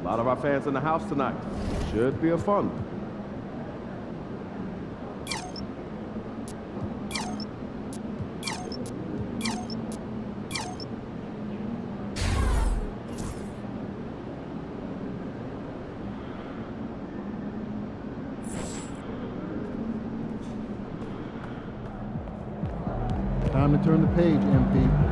A lot of our fans in the house tonight. Should be a fun one. Time to turn the page, MP.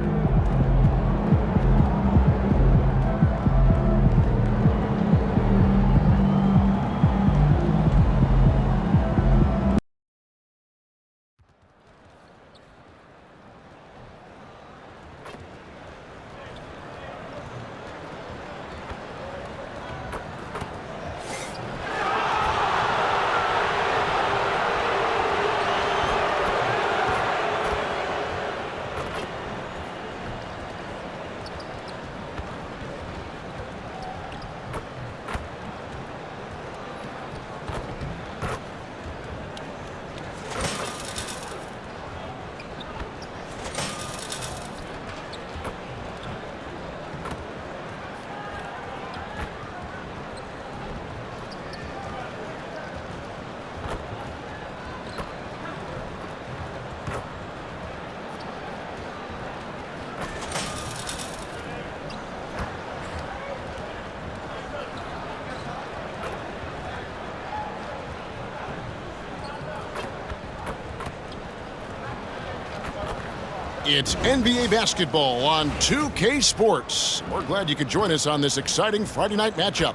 It's NBA basketball on 2K Sports. We're glad you could join us on this exciting Friday night matchup.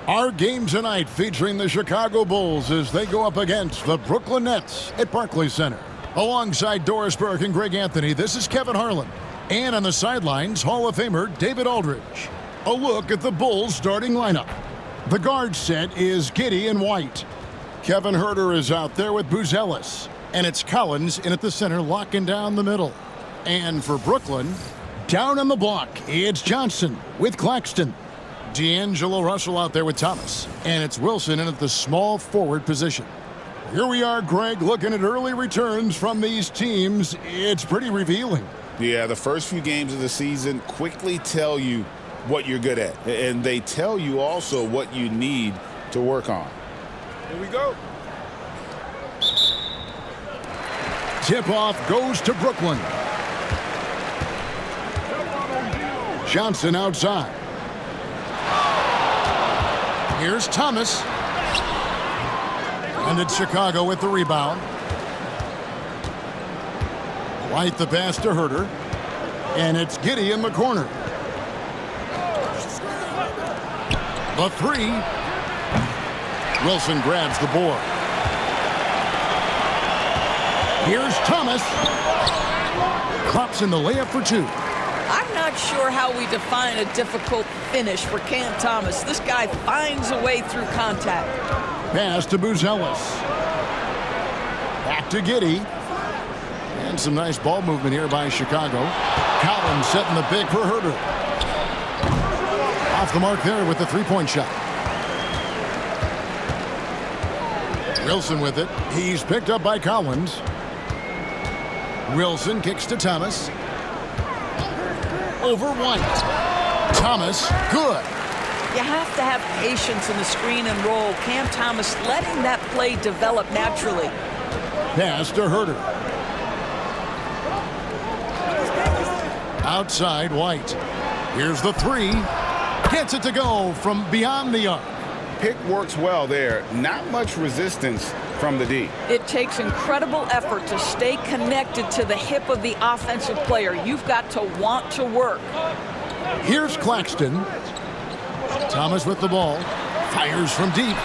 Our game tonight featuring the Chicago Bulls as they go up against the Brooklyn Nets at Barclays Center. Alongside Doris Burke and Greg Anthony, this is Kevin Harlan. And on the sidelines, Hall of Famer David Aldridge. A look at the Bulls starting lineup. The guard set is Giddey and White. Kevin Huerter is out there with Buzelis. And it's Collins in at the center, locking down the middle. And for Brooklyn, down on the block, it's Johnson with Claxton. D'Angelo Russell out there with Thomas. And it's Wilson in at the small forward position. Here we are, Greg, looking at early returns from these teams. It's pretty revealing. Yeah, the first few games of the season quickly tell you what you're good at. And they tell you also what you need to work on. Here we go. Tip-off goes to Brooklyn. Johnson outside. Here's Thomas. And it's Chicago with the rebound. White the pass to Huerter. And it's Giddey in the corner. The three. Wilson grabs the board. Here's Thomas. Drops in the layup for two. I'm not sure how we define a difficult finish for Cam Thomas. This guy finds a way through contact. Pass to Buzelis. Back to Giddey. And some nice ball movement here by Chicago. Collins setting the big for Huerter. Off the mark there with the three-point shot. Wilson with it. He's picked up by Collins. Wilson kicks to Thomas. Over White. Thomas, good. You have to have patience in the screen and roll. Cam Thomas letting that play develop naturally. Pass to Huerter. Outside White. Here's the three. Gets it to go from beyond the arc. Pick works well there. Not much resistance from the D. It takes incredible effort to stay connected to the hip of the offensive player. You've got to want to work. Here's Claxton. Thomas with the ball. Fires from deep.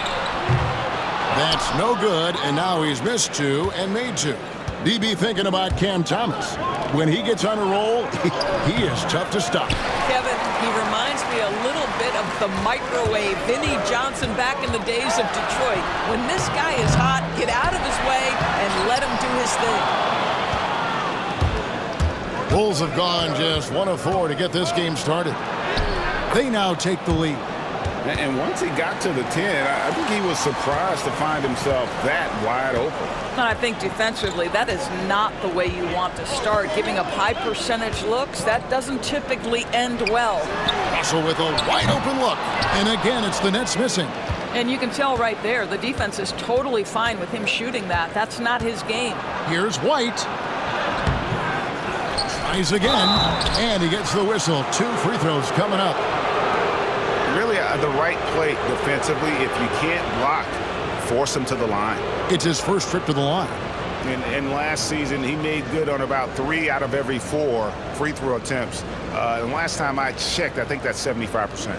That's no good, and now he's missed two and made two. DB thinking about Cam Thomas. When he gets on a roll, he is tough to stop. Kevin, he reminds me a little bit of the microwave Vinnie Johnson back in the days of Detroit. When this guy is hot, get out of his way and let him do his thing. Bulls have gone just 1 of 4 to get this game started. They now take the lead. And once he got to the 10, I think he was surprised to find himself that wide open. And I think defensively, that is not the way you want to start. Giving up high percentage looks, that doesn't typically end well. Russell with a wide open look. And again, it's the Nets missing. And you can tell right there, the defense is totally fine with him shooting that. That's not his game. Here's White. Tries again, and he gets the whistle. 2 free throws coming up. Really, the right play defensively. If you can't block, force him to the line. It's his first trip to the line. And last season, he made good on about 3 out of every 4 free throw attempts. And last time I checked, I think that's 75%.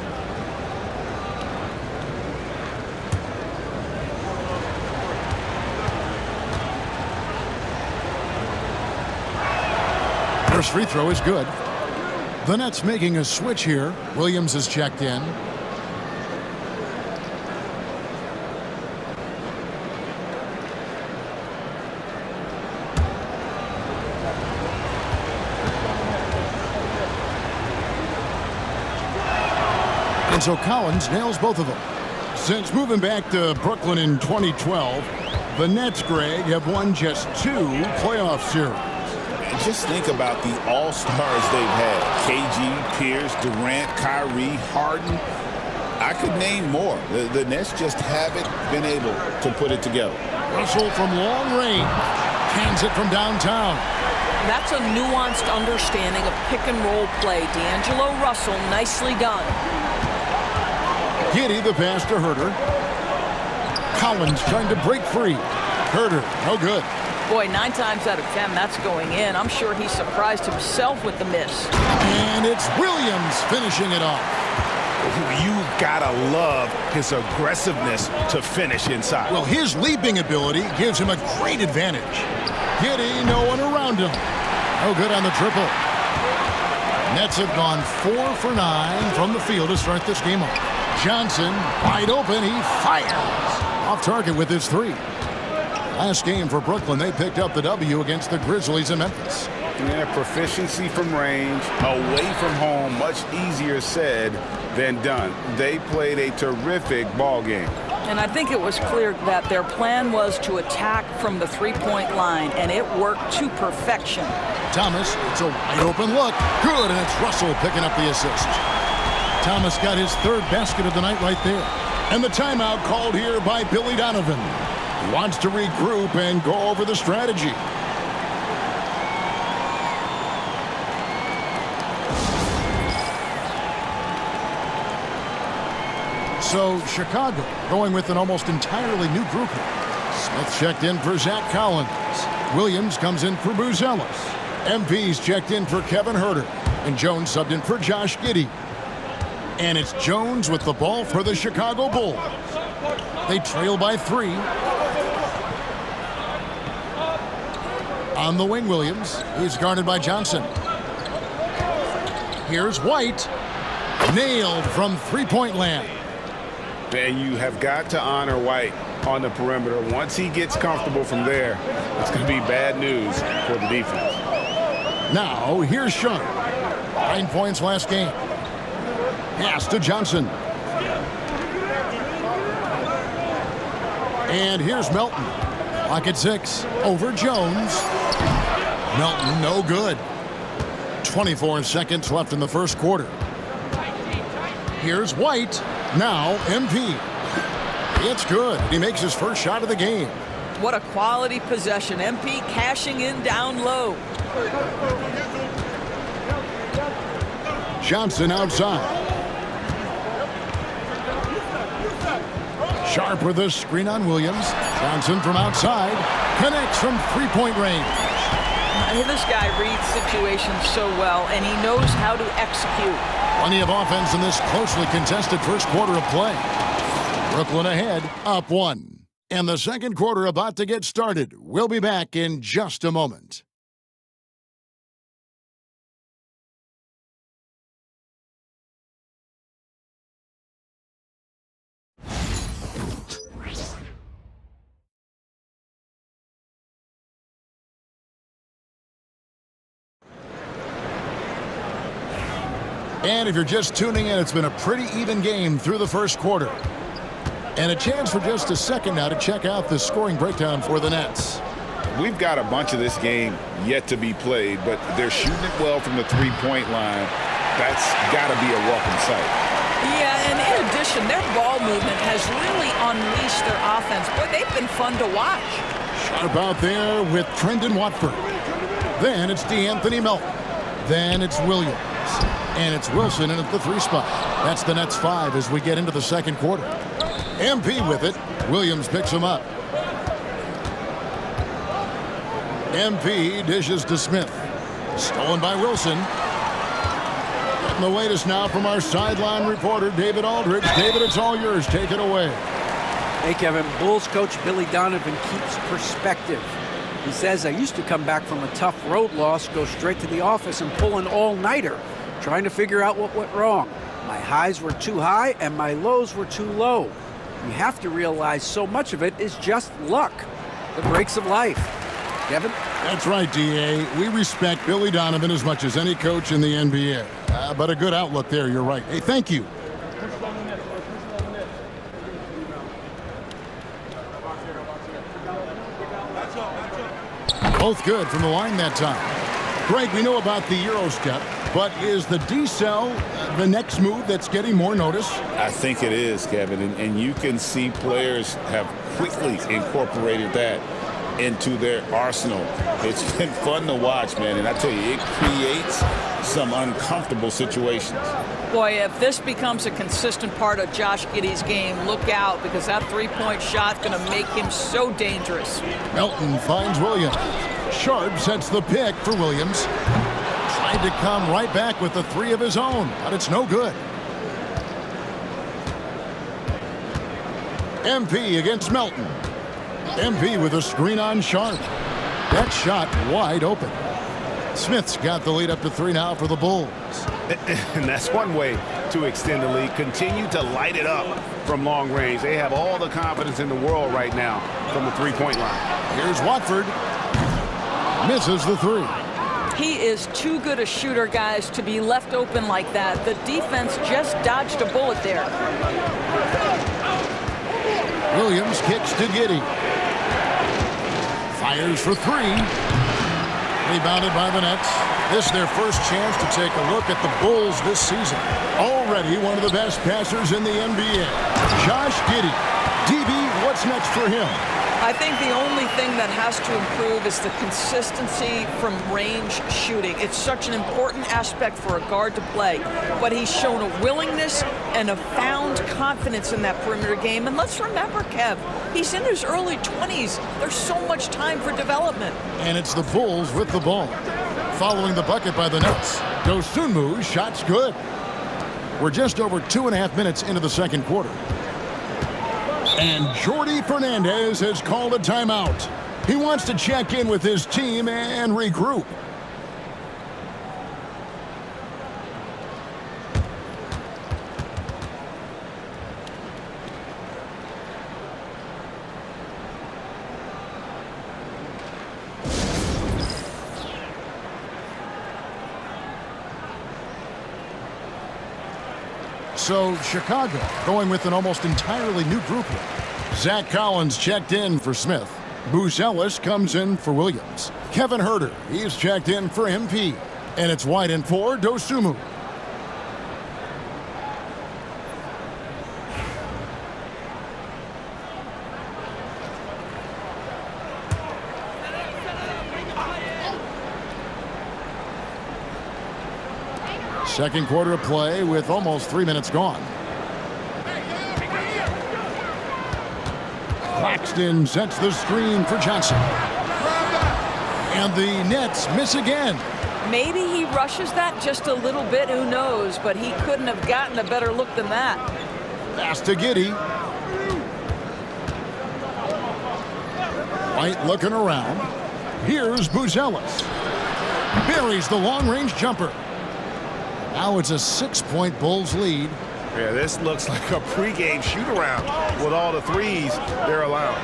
First free throw is good. The Nets making a switch here. Williams is checked in. And so Collins nails both of them. Since moving back to Brooklyn in 2012, the Nets, Greg, have won just 2 playoff series. Just think about the all-stars they've had. KG, Pierce, Durant, Kyrie, Harden. I could name more. The Nets just haven't been able to put it together. Russell from long range. Cans it from downtown. That's a nuanced understanding of pick-and-roll play. D'Angelo Russell, nicely done. Giddey the pass to Herter. Collins trying to break free. Herter, no good. Boy, 9 times out of 10, that's going in. I'm sure he surprised himself with the miss. And it's Williams finishing it off. You gotta love his aggressiveness to finish inside. Well, his leaping ability gives him a great advantage. Giddey, no one around him. No good on the triple. Nets have gone 4 for 9 from the field to start this game off. Johnson, wide open, he fires. Off target with his 3. Last game for Brooklyn, they picked up the W against the Grizzlies in Memphis. Yeah, proficiency from range, away from home, much easier said than done. They played a terrific ball game. And I think it was clear that their plan was to attack from the 3-point line, and it worked to perfection. Thomas, it's a wide open look. Good, and it's Russell picking up the assist. Thomas got his 3rd basket of the night right there. And the timeout called here by Billy Donovan. Wants to regroup and go over the strategy. So Chicago going with an almost entirely new group. Smith checked in for Zach Collins. Williams comes in for Buzelis. MP's checked in for Kevin Herter. And Jones subbed in for Josh Giddey. And it's Jones with the ball for the Chicago Bulls. They trail by 3. On the wing, Williams. He's guarded by Johnson. Here's White. Nailed from 3-point land. And you have got to honor White on the perimeter. Once he gets comfortable from there, it's going to be bad news for the defense. Now, here's Sean. 9 points last game. Pass to Johnson. And here's Melton. Clock at 6. Over Jones. Melton, no good. 24 seconds left in the first quarter. Here's White. Now MP. It's good. He makes his first shot of the game. What a quality possession. MP cashing in down low. Johnson outside. Sharp with a screen on Williams. Johnson from outside. Connects from 3-point range. This guy reads situations so well, and he knows how to execute. Plenty of offense in this closely contested first quarter of play. Brooklyn ahead, up 1. And the second quarter about to get started. We'll be back in just a moment. And if you're just tuning in, it's been a pretty even game through the first quarter. And a chance for just a second now to check out the scoring breakdown for the Nets. We've got a bunch of this game yet to be played, but they're shooting it well from the 3-point line. That's got to be a welcome sight. Yeah, and in addition, their ball movement has really unleashed their offense. Boy, they've been fun to watch. Sharp out there with Trendon Watford. Then it's DeAnthony Melton. Then it's Williams. And it's Wilson in at the 3 spot. That's the Nets 5 as we get into the second quarter. MP with it. Williams picks him up. MP dishes to Smith. Stolen by Wilson. Getting the latest now from our sideline reporter, David Aldridge. David, it's all yours. Take it away. Hey, Kevin. Bulls coach Billy Donovan keeps perspective. He says, I used to come back from a tough road loss, go straight to the office and pull an all-nighter, trying to figure out what went wrong. My highs were too high and my lows were too low. You have to realize so much of it is just luck. The breaks of life. Kevin? That's right, D.A. We respect Billy Donovan as much as any coach in the NBA. But a good outlook there, you're right. Hey, thank you. Both good from the line that time. Greg, we know about the Euro step, but is the decel the next move that's getting more notice? I think it is, Kevin, and you can see players have quickly incorporated that into their arsenal. It's been fun to watch, man, and I tell you, it creates some uncomfortable situations. Boy, if this becomes a consistent part of Josh Giddey's game, look out, because that three-point shot's going to make him so dangerous. Melton finds Williams. Sharp sets the pick for Williams. Tried to come right back with the 3 of his own, but it's no good. MP against Melton. MP with a screen on Sharp. That shot wide open. Smith's got the lead up to 3 now for the Bulls. And that's one way to extend the lead. Continue to light it up from long range. They have all the confidence in the world right now from the three-point line. Here's Watford. Misses the 3. He is too good a shooter, guys, to be left open like that. The defense just dodged a bullet there. Williams kicks to Giddey. Fires for 3. Rebounded by the Nets. This is their first chance to take a look at the Bulls this season. Already one of the best passers in the NBA. Josh Giddey. DB, what's next for him? I think the only thing that has to improve is the consistency from range shooting. It's such an important aspect for a guard to play. But he's shown a willingness and a found confidence in that perimeter game. And let's remember, Kev, he's in his early 20s. There's so much time for development. And it's the Bulls with the ball. Following the bucket by the Nets. Dosunmu's shot's good. We're just over 2.5 minutes into the second quarter. And Jordi Fernandez has called a timeout. He wants to check in with his team and regroup. So Chicago going with an almost entirely new group here. Zach Collins checked in for Smith. Booz Ellis comes in for Williams. Kevin Huerter, he's checked in for MP. And it's White for Dosunmu. Second quarter of play with almost 3 minutes gone. Claxton sets the screen for Johnson. And the Nets miss again. Maybe he rushes that just a little bit, who knows, but he couldn't have gotten a better look than that. Pass to Giddey. White looking around. Here's Booz Ellis. Buries the long-range jumper. Now it's a 6-point Bulls lead. Yeah, this looks like a pregame shoot-around with all the threes they're allowed.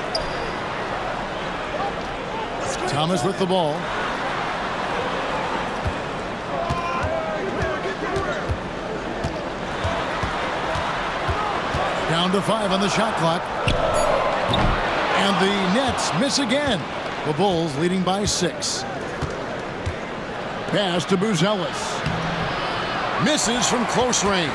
Thomas with the ball. Down to 5 on the shot clock. And the Nets miss again. The Bulls leading by 6. Pass to Booz Ellis. Misses from close range.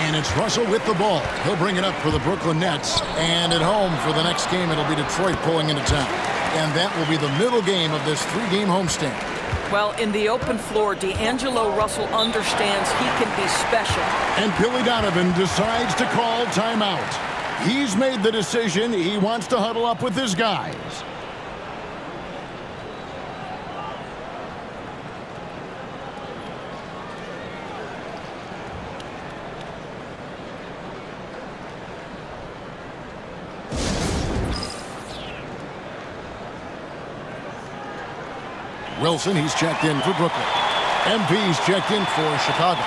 And it's Russell with the ball. He'll bring it up for the Brooklyn Nets. And at home for the next game, it'll be Detroit pulling into town. And that will be the middle game of this 3-game homestand. Well, in the open floor, D'Angelo Russell understands he can be special. And Billy Donovan decides to call timeout. He's made the decision. He wants to huddle up with his guys. Wilson, he's checked in for Brooklyn. MP's checked in for Chicago.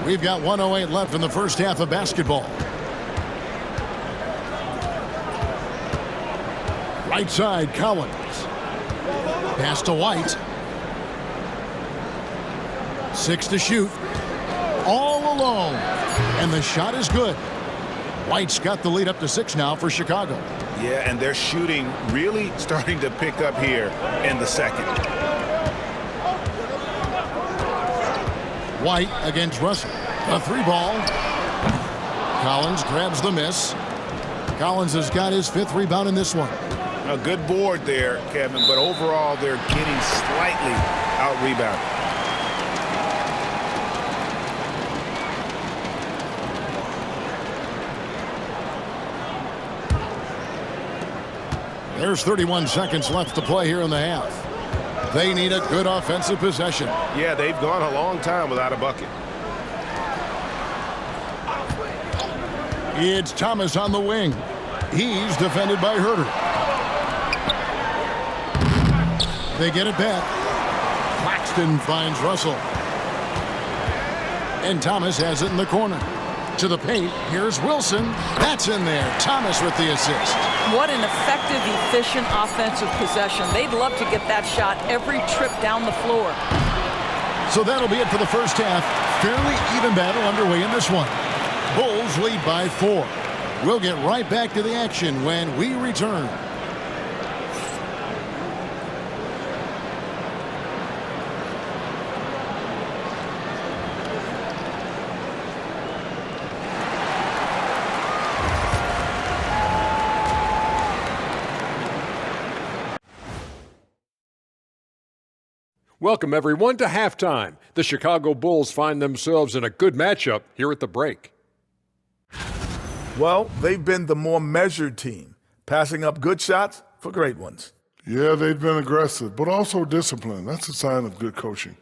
We've got 1:08 left in the first half of basketball. Right side, Collins. Pass to White. 6 to shoot. All alone. And the shot is good. White's got the lead up to 6 now for Chicago. Yeah, and their shooting really starting to pick up here in the second. White against Russell. A 3-ball. Collins grabs the miss. Collins has got his 5th rebound in this one. A good board there, Kevin, but overall they're getting slightly out-rebounded. There's 31 seconds left to play here in the half. They need a good offensive possession. Yeah, they've gone a long time without a bucket. It's Thomas on the wing. He's defended by Herter. They get it back. Claxton finds Russell. And Thomas has it in the corner. To the paint, here's Wilson. That's in there. Thomas with the assist. What an effective, efficient offensive possession. They'd love to get that shot every trip down the floor. So that'll be it for the first half. Fairly even battle underway in this one. Bulls lead by 4. We'll get right back to the action when we return. Welcome, everyone, to halftime. The Chicago Bulls find themselves in a good matchup here at the break. Well, they've been the more measured team, passing up good shots for great ones. Yeah, they've been aggressive, but also disciplined. That's a sign of good coaching.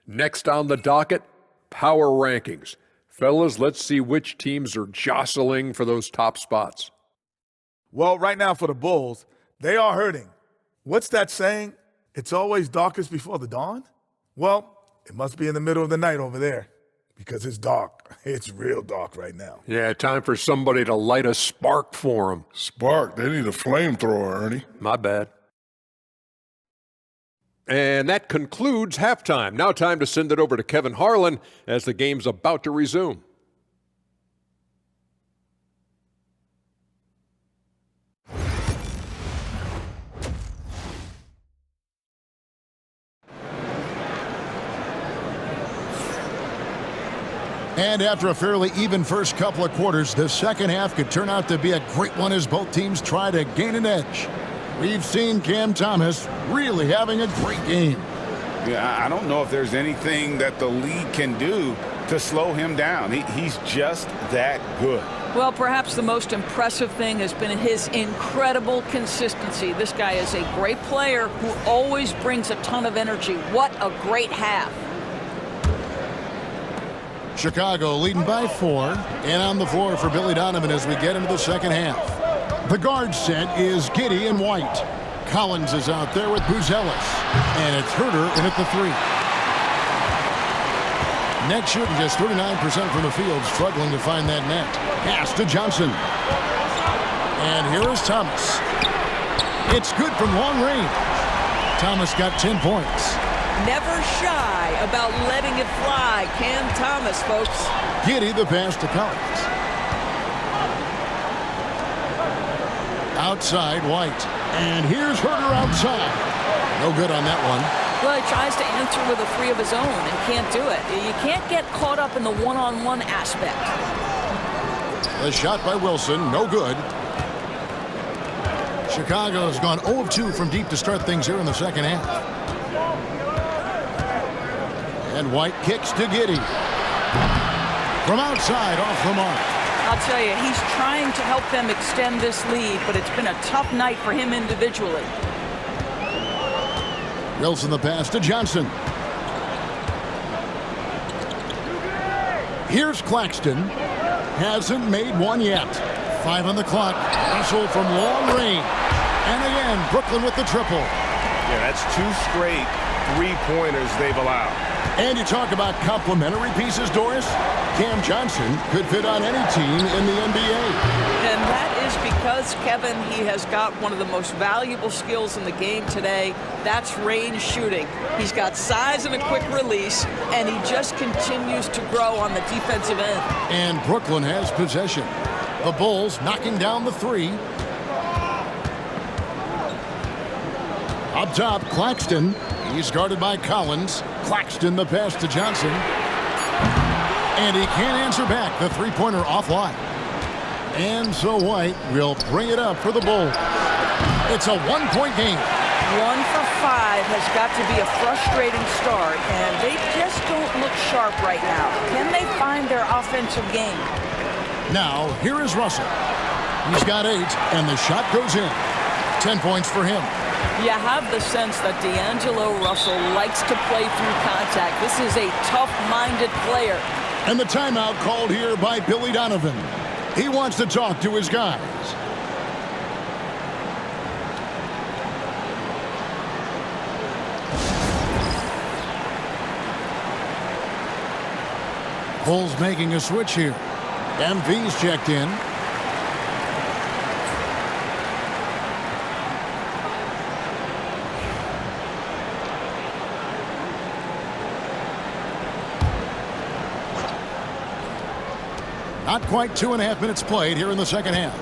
Next on the docket, power rankings. Fellas, let's see which teams are jostling for those top spots. Well, right now for the Bulls, they are hurting. What's that saying? It's always darkest before the dawn? Well, it must be in the middle of the night over there because it's dark. It's real dark right now. Yeah, time for somebody to light a spark for them. Spark, they need a flamethrower, Ernie. My bad. And that concludes halftime. Now time to send it over to Kevin Harlan as the game's about to resume. And after a fairly even first couple of quarters, the second half could turn out to be a great one as both teams try to gain an edge. We've seen Cam Thomas really having a great game. Yeah, I don't know if there's anything that the league can do to slow him down. He's just that good. Well, perhaps the most impressive thing has been his incredible consistency. This guy is a great player who always brings a ton of energy. What a great half. Chicago leading by 4, and on the floor for Billy Donovan as we get into the second half. The guard set is Giddey and White. Collins is out there with Buzelis, and it's Herter in at the 3. Net shooting just 39% from the field, struggling to find that net. Pass to Johnson. And here is Thomas. It's good from long range. Thomas got 10 points. Never shy about letting it fly. Cam Thomas, folks. Giddy the pass to Collins. Outside, White. And here's Herter outside. No good on that one. Well, he tries to answer with a three of his own and can't do it. You can't get caught up in the one-on-one aspect. The shot by Wilson, no good. Chicago has gone 0 of 2 from deep to start things here in the second half. And White kicks to Giddy. From outside, off the mark. I'll tell you, he's trying to help them extend this lead, but it's been a tough night for him individually. Wilson the pass to Johnson. Here's Claxton. Hasn't made one yet. 5 on the clock. Russell from long range. And again, Brooklyn with the triple. Yeah, that's 2 straight three-pointers they've allowed. And you talk about complementary pieces, Doris. Cam Johnson could fit on any team in the NBA. And that is because, Kevin, he has got one of the most valuable skills in the game today. That's range shooting. He's got size and a quick release, and he just continues to grow on the defensive end. And Brooklyn has possession. The Bulls knocking down the 3. Up top, Claxton. He's guarded by Collins. Claxton the pass to Johnson. And he can't answer back. The three-pointer offline. And so White will bring it up for the Bulls. It's a one-point game. 1 for 5 has got to be a frustrating start, and they just don't look sharp right now. Can they find their offensive game? Now, here is Russell. He's got 8, and the shot goes in. 10 points for him. You have the sense that D'Angelo Russell likes to play through contact. This is a tough-minded player. And the timeout called here by Billy Donovan. He wants to talk to his guys. Bulls making a switch here. MV's checked in. Not quite 2.5 minutes played here in the second half.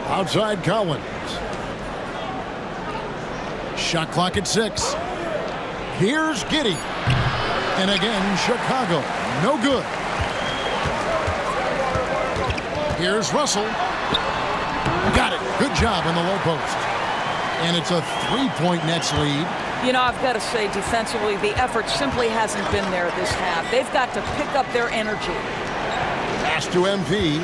Outside Collins. Shot clock at 6. Here's Giddy. And again, Chicago. No good. Here's Russell. Got it. Good job in the low post. And it's a 3-point Nets lead. You know, I've got to say, defensively, the effort simply hasn't been there this half. They've got to pick up their energy. Pass to MP.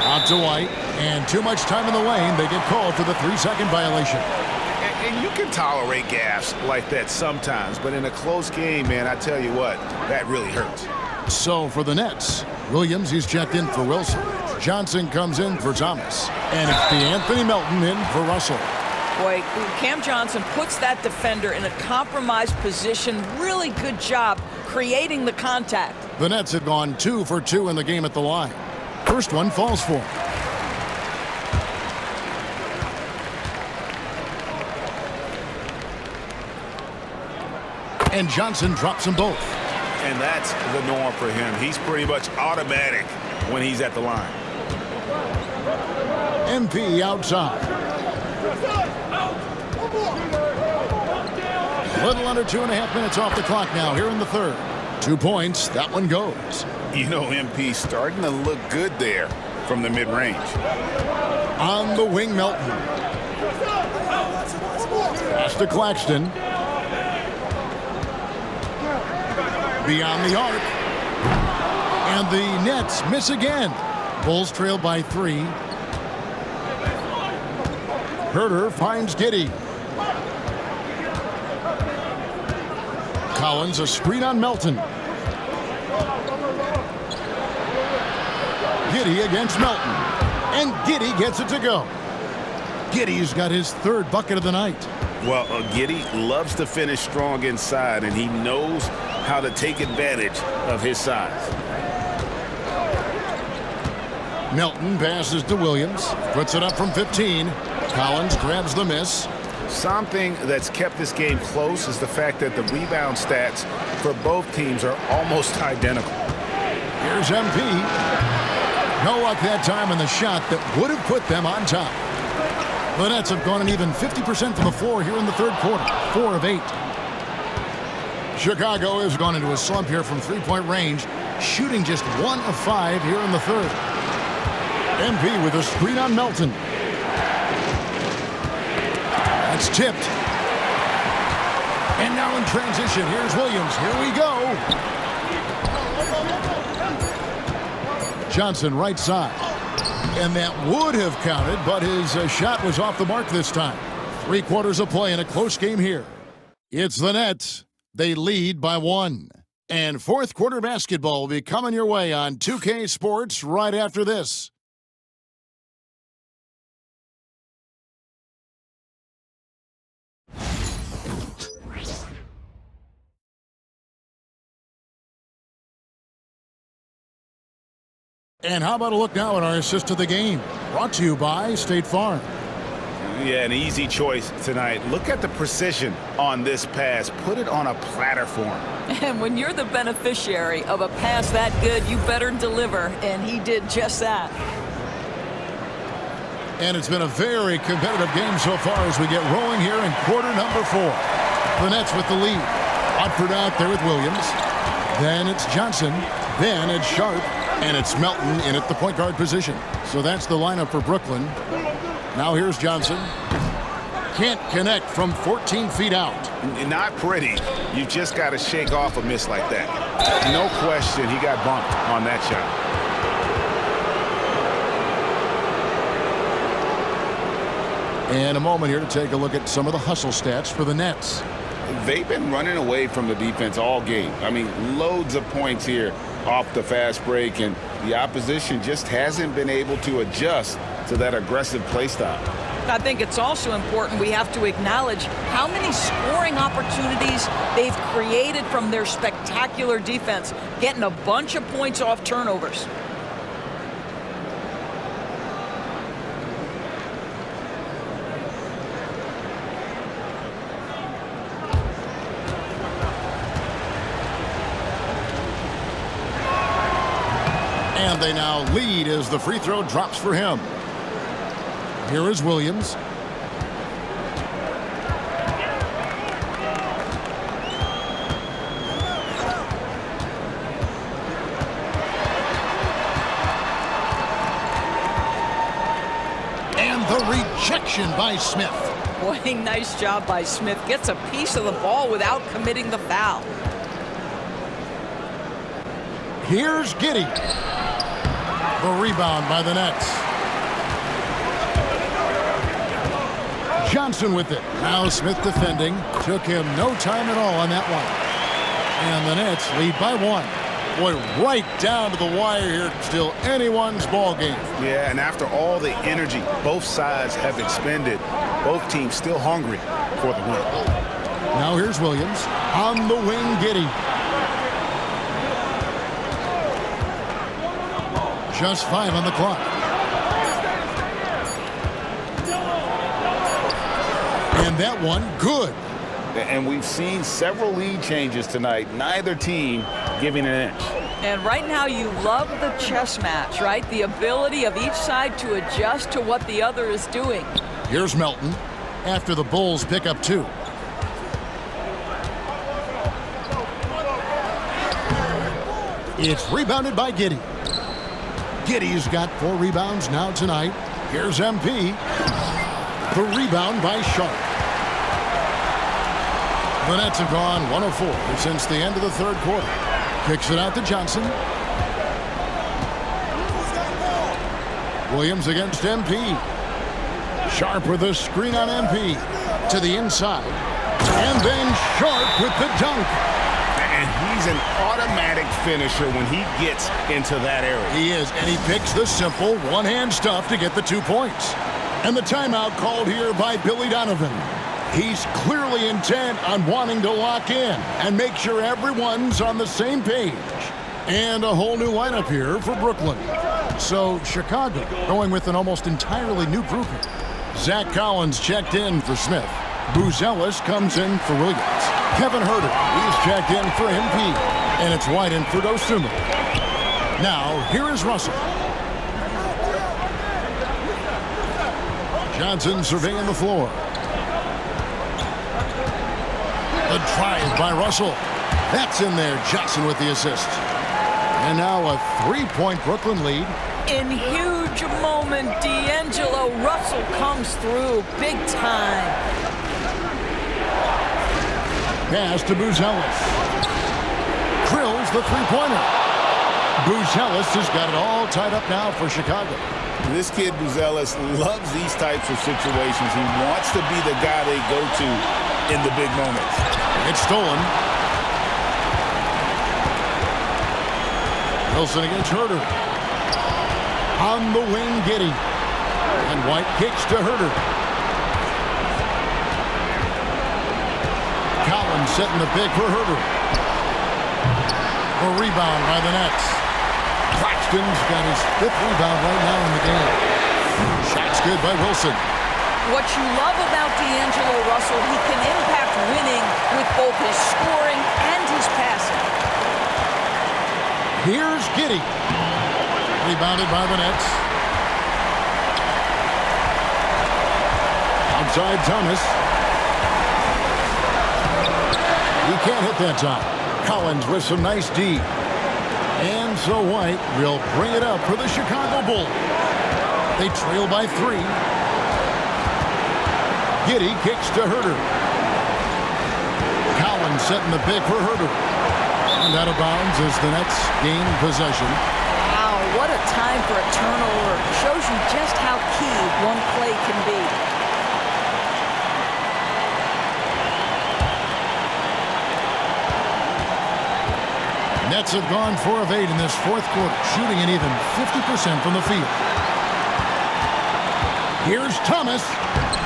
Out to White. And too much time in the lane. They get called for the 3-second violation. And you can tolerate gaffes like that sometimes, but in a close game, man, I tell you what, that really hurts. So for the Nets, Williams, he's checked in for Wilson. Johnson comes in for Thomas. And it's DeAnthony Melton in for Russell. Boy, Cam Johnson puts that defender in a compromised position. Really good job creating the contact. The Nets have gone 2 for 2 in the game at the line. First one falls for him. And Johnson drops them both. And that's the norm for him. He's pretty much automatic when he's at the line. MP outside. A little under 2.5 minutes off the clock now here in the third. 2 points. That one goes. You know, MP starting to look good there from the mid-range. On the wing, Melton. Pass to Claxton. Beyond the arc. And the Nets miss again. Bulls trail by 3. Herter finds Giddy. Collins a screen on Melton. Giddy against Melton. And Giddy gets it to go. Giddy's got his 3rd bucket of the night. Well, Giddy loves to finish strong inside, and he knows how to take advantage of his size. Melton passes to Williams. Puts it up from 15. Collins grabs the miss. Something that's kept this game close is the fact that the rebound stats for both teams are almost identical. Here's MP. No luck that time on the shot that would have put them on top. The Nets have gone an even 50% from the floor here in the third quarter. 4 of 8. Chicago has gone into a slump here from three-point range, shooting just 1 of 5 here in the third. MP with a screen on Melton. That's tipped. And now in transition, here's Williams. Here we go. Johnson right side. And that would have counted, but his shot was off the mark this time. 3 quarters of play in a close game here. It's the Nets. They lead by 1. And fourth quarter basketball will be coming your way on 2K Sports right after this. And how about a look now at our assist of the game? Brought to you by State Farm. Yeah, an easy choice tonight. Look at the precision on this pass. Put it on a platter for him. And when you're the beneficiary of a pass that good, you better deliver, and he did just that. And it's been a very competitive game so far as we get rolling here in quarter number 4. The Nets with the lead. Watford out there with Williams. Then it's Johnson. Then it's Sharp. And it's Melton in at the point guard position. So that's the lineup for Brooklyn. Now here's Johnson. Can't connect from 14 feet out. Not pretty. You just got to shake off a miss like that. No question he got bumped on that shot. And a moment here to take a look at some of the hustle stats for the Nets. They've been running away from the defense all game. I mean, loads of points here off the fast break, and the opposition just hasn't been able to adjust to that aggressive play style. I think it's also important we have to acknowledge how many scoring opportunities they've created from their spectacular defense, getting a bunch of points off turnovers. And they now lead as the free throw drops for him. Here is Williams. And the rejection by Smith. Boy, nice job by Smith. Gets a piece of the ball without committing the foul. Here's Giddey. The rebound by the Nets. Johnson with it. Now Smith defending. Took him no time at all on that one. And the Nets lead by 1. Boy, right down to the wire here. Still anyone's ball game. Yeah, and after all the energy both sides have expended, both teams still hungry for the win. Now here's Williams. On the wing, Giddey. Just 5 on the clock. And that one, good. And we've seen several lead changes tonight. Neither team giving an inch. And right now you love the chess match, right? The ability of each side to adjust to what the other is doing. Here's Melton after the Bulls pick up 2. It's rebounded by Giddey. Giddey's got 4 rebounds now tonight. Here's MP. The rebound by Sharp. The Nets have gone 1 of 4 since the end of the third quarter. Kicks it out to Johnson. Williams against MP. Sharp with a screen on MP. To the inside. And then Sharp with the dunk. And he's an automatic finisher when he gets into that area. He is, and he picks the simple one-hand stuff to get the 2 points. And the timeout called here by Billy Donovan. He's clearly intent on wanting to lock in and make sure everyone's on the same page. And a whole new lineup here for Brooklyn. So Chicago going with an almost entirely new grouping. Zach Collins checked in for Smith. Buzelis comes in for Williams. Kevin Herter, he's checked in for MP. And it's White in for Dosunmu. Now, here is Russell. Johnson surveying the floor. The drive by Russell. That's in there. Jackson with the assist. And now a three-point Brooklyn lead. In huge moment, D'Angelo Russell comes through big time. Pass to Buzelis. Drills the three-pointer. Buzelis has got it all tied up now for Chicago. This kid, Buzelis, loves these types of situations. He wants to be the guy they go to in the big moments. It's stolen. Wilson against Herter. On the wing, Giddey. And White kicks to Herter. Collins setting the pick for Herter. A rebound by the Nets. Claxton's got his 5th rebound right now in the game. Shot's good by Wilson. What you love about D'Angelo Russell, he can impact winning with both his scoring and his passing. Here's Giddey. Rebounded by the Nets. Outside Thomas. He can't hit that time. Collins with some nice D. And so White will bring it up for the Chicago Bulls. They trail by 3. Giddey kicks to Herter. Collins setting the pick for Herter. And out of bounds as the Nets gain possession. Wow, what a time for a turnover. Shows you just how key one play can be. Nets have gone 4 of 8 in this 4th quarter, shooting an even 50% from the field. Here's Thomas.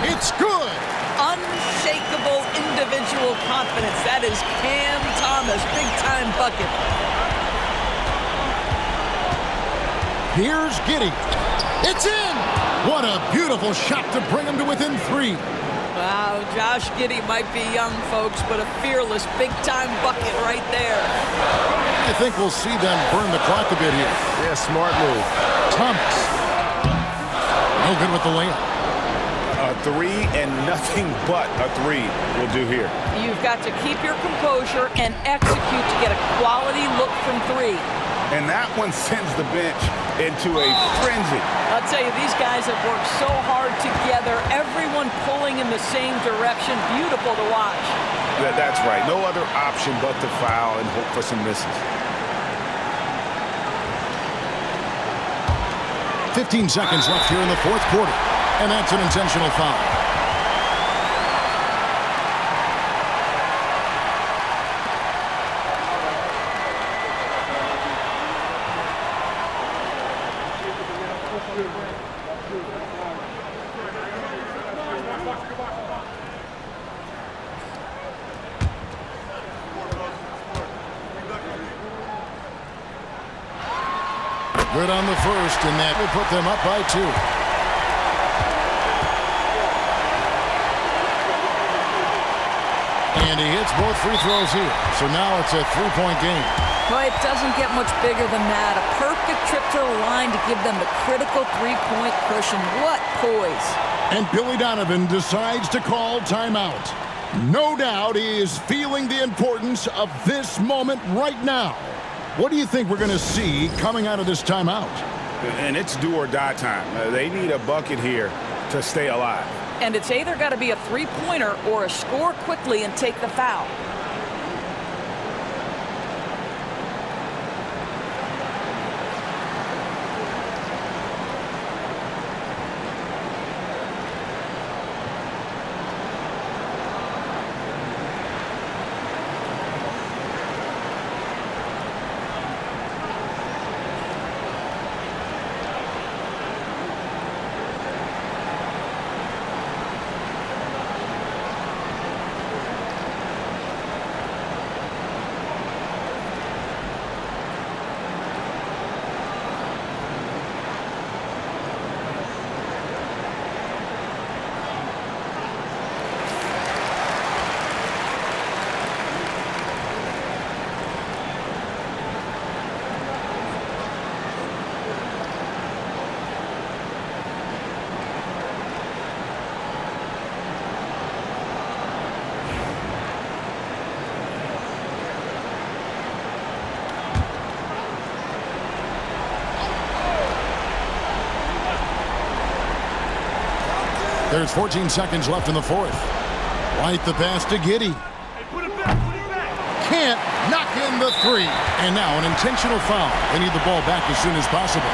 It's good. Unshakable individual confidence. That is Cam Thomas. Big-time bucket. Here's Giddey. It's in. What a beautiful shot to bring him to within 3. Wow, Josh Giddey might be young, folks, but a fearless big-time bucket right there. I think we'll see them burn the clock a bit here. Yeah, smart move. Thomas. No good with the layup. A 3 and nothing but a 3 will do here. You've got to keep your composure and execute to get a quality look from 3. And that one sends the bench into a frenzy. I'll tell you, these guys have worked so hard together. Everyone pulling in the same direction. Beautiful to watch. That's right. No other option but to foul and hope for some misses. 15 seconds left here in the 4th quarter. And that's an intentional foul. Good on the first, and that will put them up by 2. And he hits both free throws here. So now it's a 3-point game. Boy, it doesn't get much bigger than that. A perfect trip to the line to give them the critical 3-point cushion. What poise. And Billy Donovan decides to call timeout. No doubt he is feeling the importance of this moment right now. What do you think we're going to see coming out of this timeout? And it's do or die time. They need a bucket here to stay alive. And it's either got to be a 3-pointer or a score quickly and take the foul. There's 14 seconds left in the fourth. White the pass to Giddey. Can't knock in the three. And now an intentional foul. They need the ball back as soon as possible.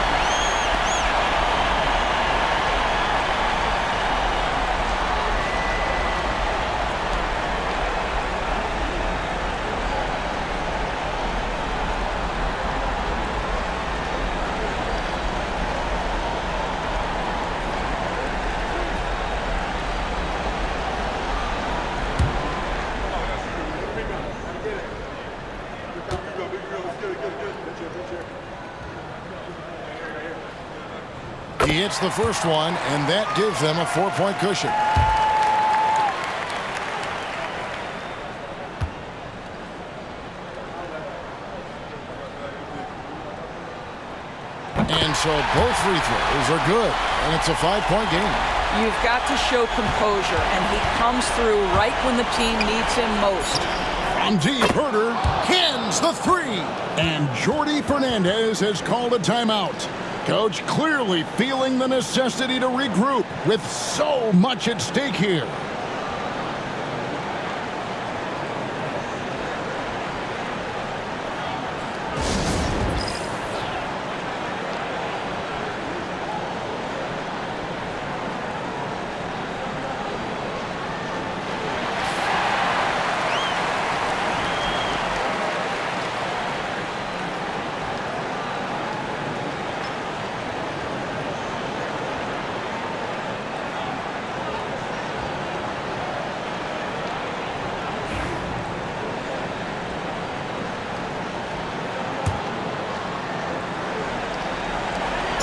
He hits the first one, and that gives them a 4-point cushion. And so both free throws are good, and it's a 5-point game. You've got to show composure, and he comes through right when the team needs him most. From deep, Herter cans the three, and Jordi Fernandez has called a timeout. Coach clearly feeling the necessity to regroup with so much at stake here.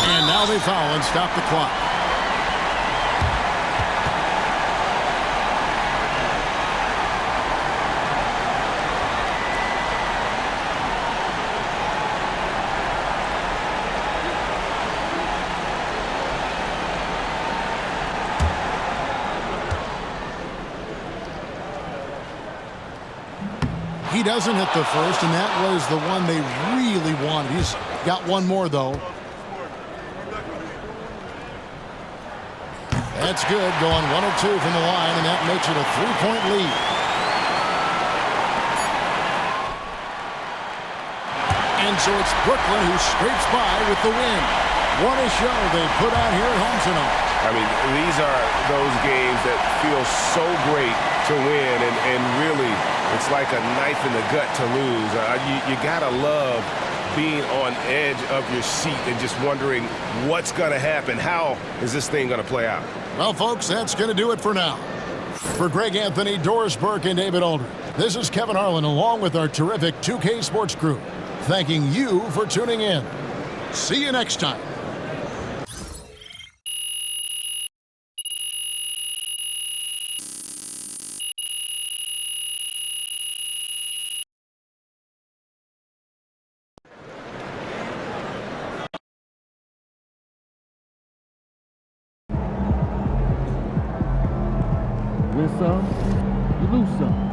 And now they foul and stop the clock. He doesn't hit the first, and that was the one they really wanted. He's got one more, though. That's good, going 1 of 2 from the line, and that makes it a 3-point lead. And so it's Brooklyn who scrapes by with the win. What a show they put on here at home tonight. I mean, these are those games that feel so great to win, and really, it's like a knife in the gut to lose. You gotta love being on edge of your seat and just wondering what's going to happen. How is this thing going to play out? Well, folks, that's going to do it for now. For Greg Anthony, Doris Burke, and David Aldridge, this is Kevin Harlan along with our terrific 2K Sports crew, thanking you for tuning in. See you next time. Win some, you lose some.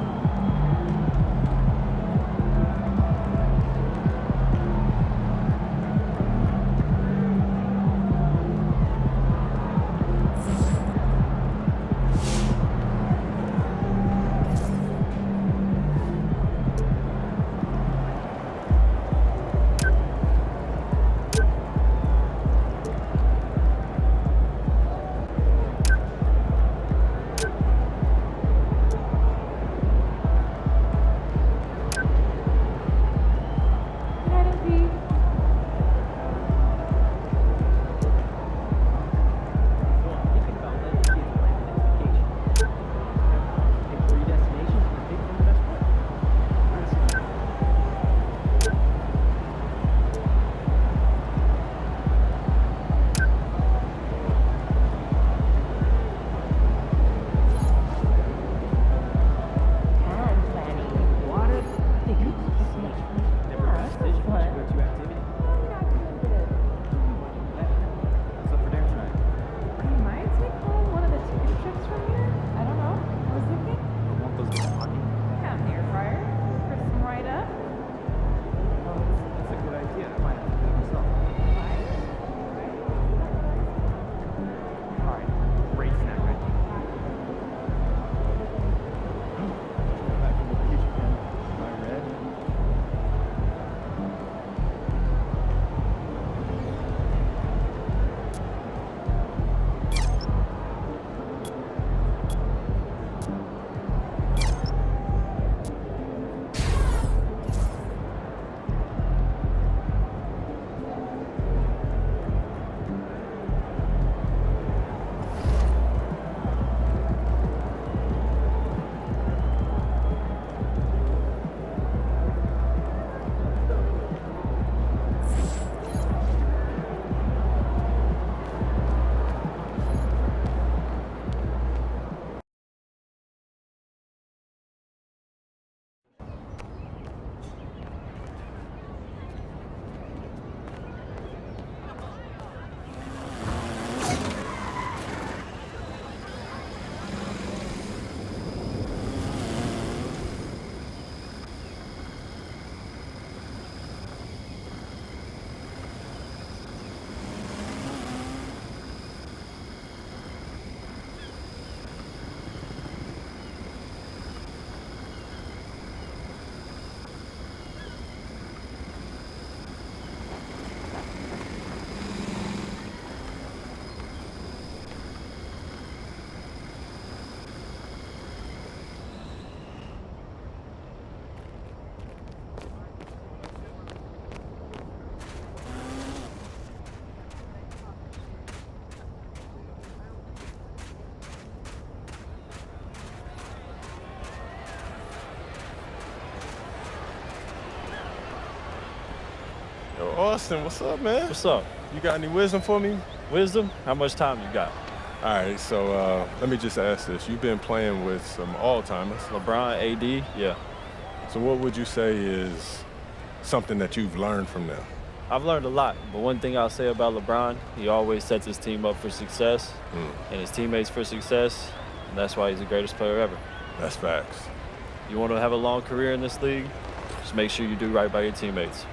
Austin, what's up, man? What's up? You got any wisdom for me? Wisdom? How much time you got? All right, so let me just ask this. You've been playing with some all-timers. LeBron, AD, yeah. So what would you say is something that you've learned from them? I've learned a lot, but one thing I'll say about LeBron, he always sets his team up for success and his teammates for success, and that's why he's the greatest player ever. That's facts. You want to have a long career in this league, just make sure you do right by your teammates.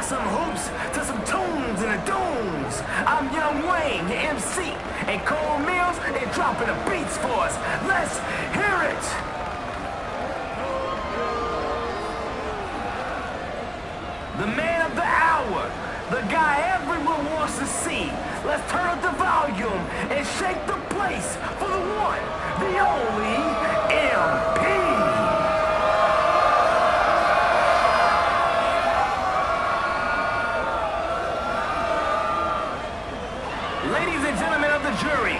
Some hoops to some tunes and the dunes. I'm Young Wayne, the MC, and Cole Mills is dropping the beats for us. Let's hear it. The man of the hour, the guy everyone wants to see. Let's turn up the volume and shake the place for the one, the only MP. Jury,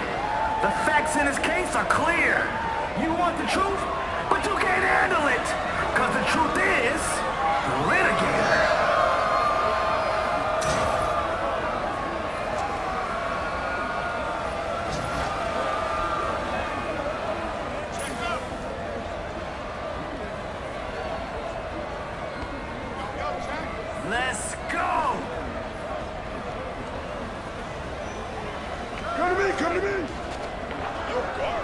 the facts in this case are clear. You want the truth, but you can't handle it, because the truth is the litigator. Let's go! Come to me!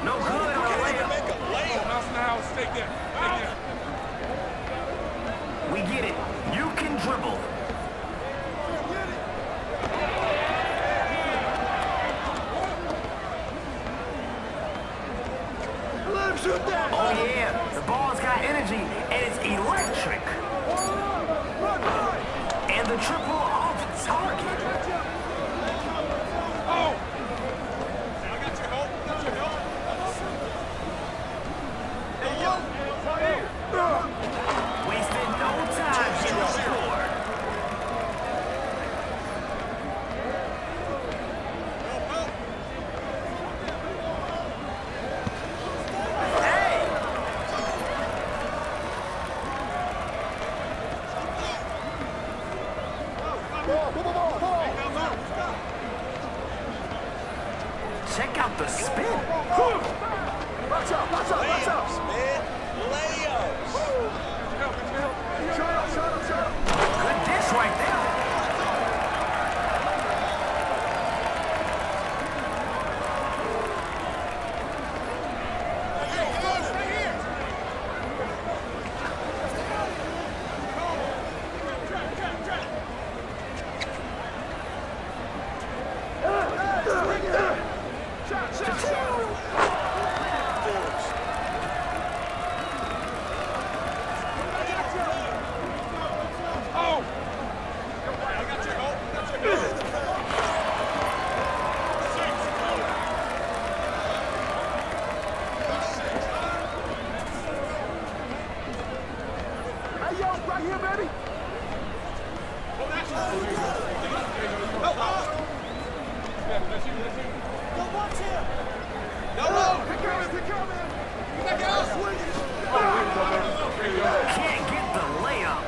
No good on a layup. Make a layup. Mouse in the house. Stay there. We get it. You can dribble. Let him shoot that! Oh yeah, the ball's got energy and it's electric. And the triple off target. Oh! Wasted no time to score. Hey! Check out the spin. Watch out! Man. Good dish right there. Can't get the layup.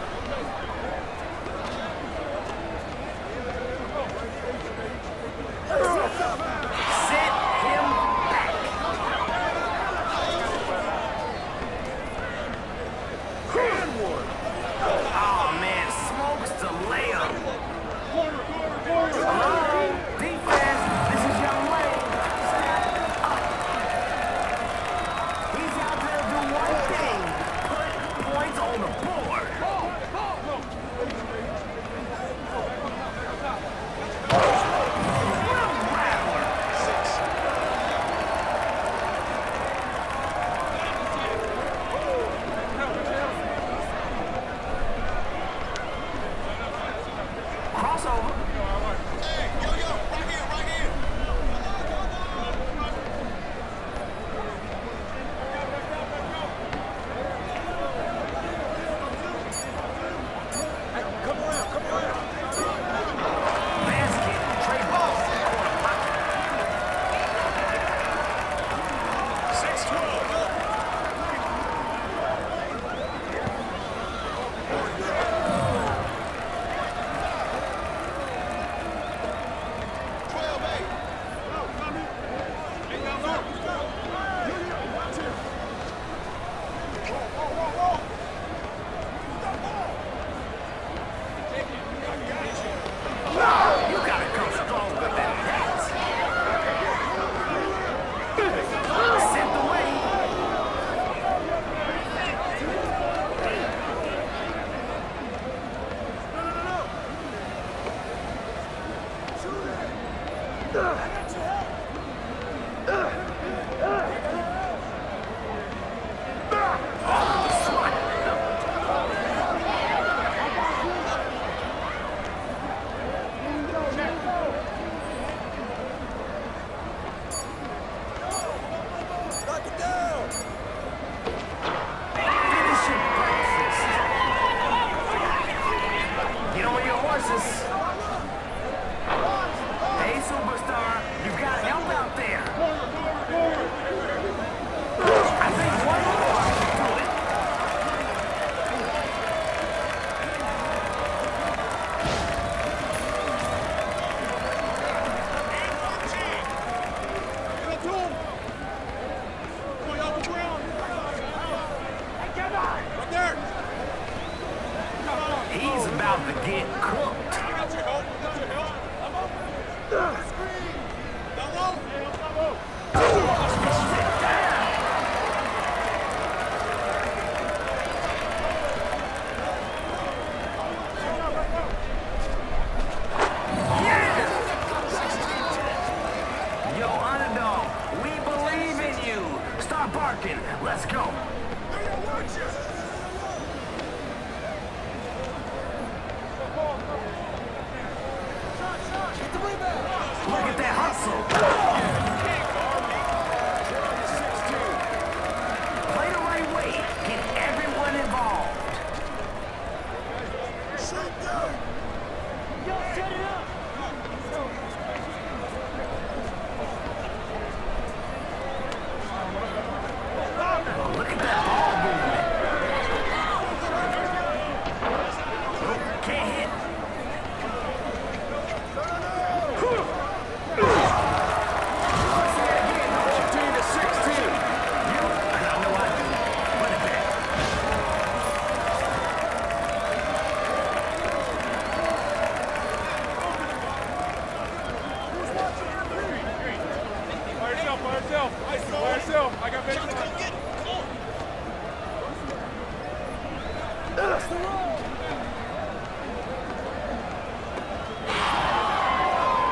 Set him back. Oh man, smokes the layup. Hello, defense. This is Young Wayne. He's out there to do one thing: put points on the board. Crossover. Basket, Trey Ball. Corner pocket. 6-12. You gotta come stronger than that. Set the way. Finish your breakfast. Get on your horses. Hey, superstar, you got help out there. I think one more should do it. He's about to get cooked. Yo, underdog, we believe in you. Start barking. Let's go. Look at that hustle. Play the right way. Get everyone involved. Look at that ball movement. Can't hit.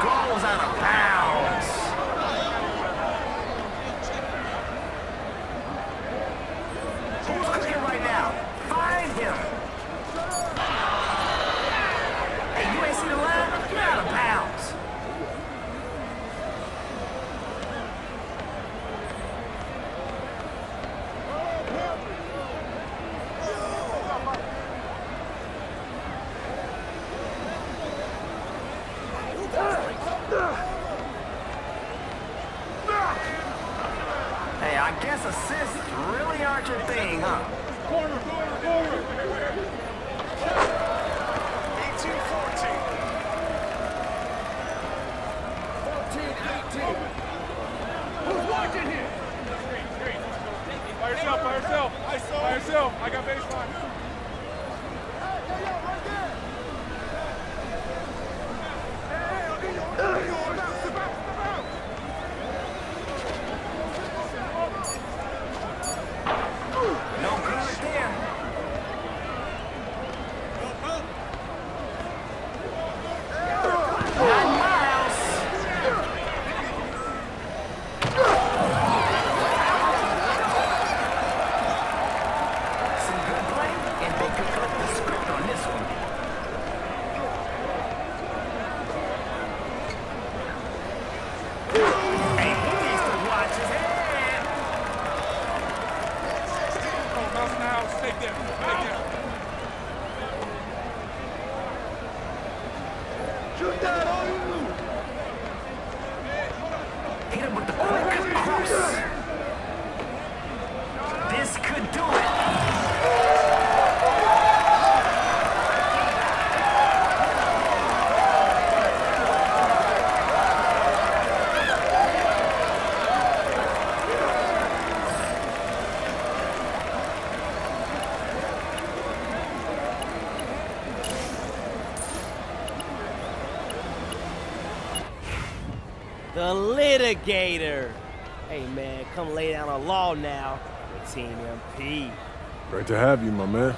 Goes out of bounds. Who's cooking right now? Find him. Hey, you ain't seen the line? Get out of bounds. I guess assists really aren't your thing, huh? Corner. 18-14. 14-18. Who's watching here? By yourself. I got baseline. The litigator. Hey, man, come lay down a law now with Team MP. Great to have you, my man.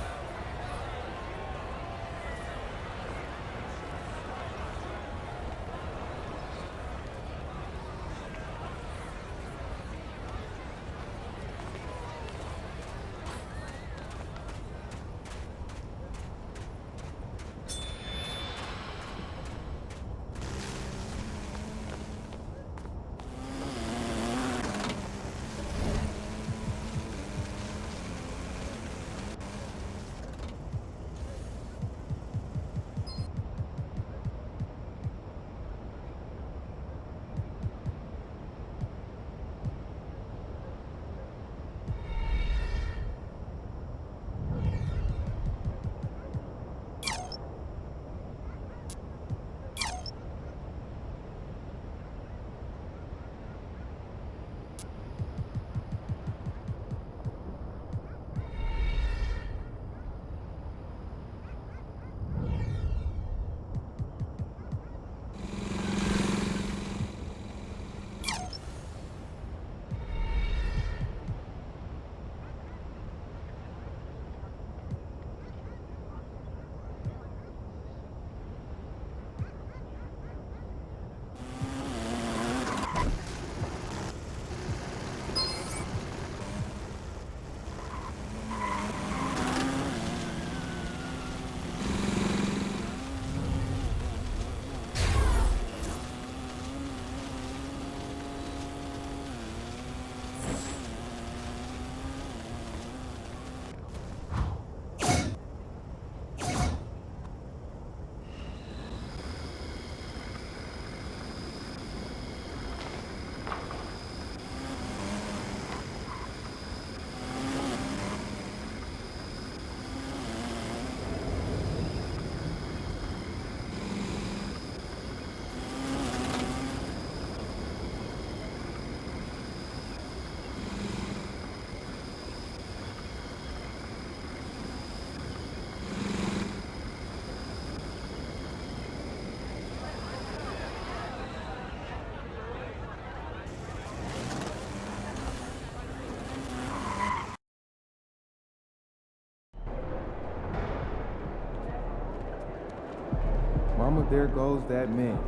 Mama, there goes that man.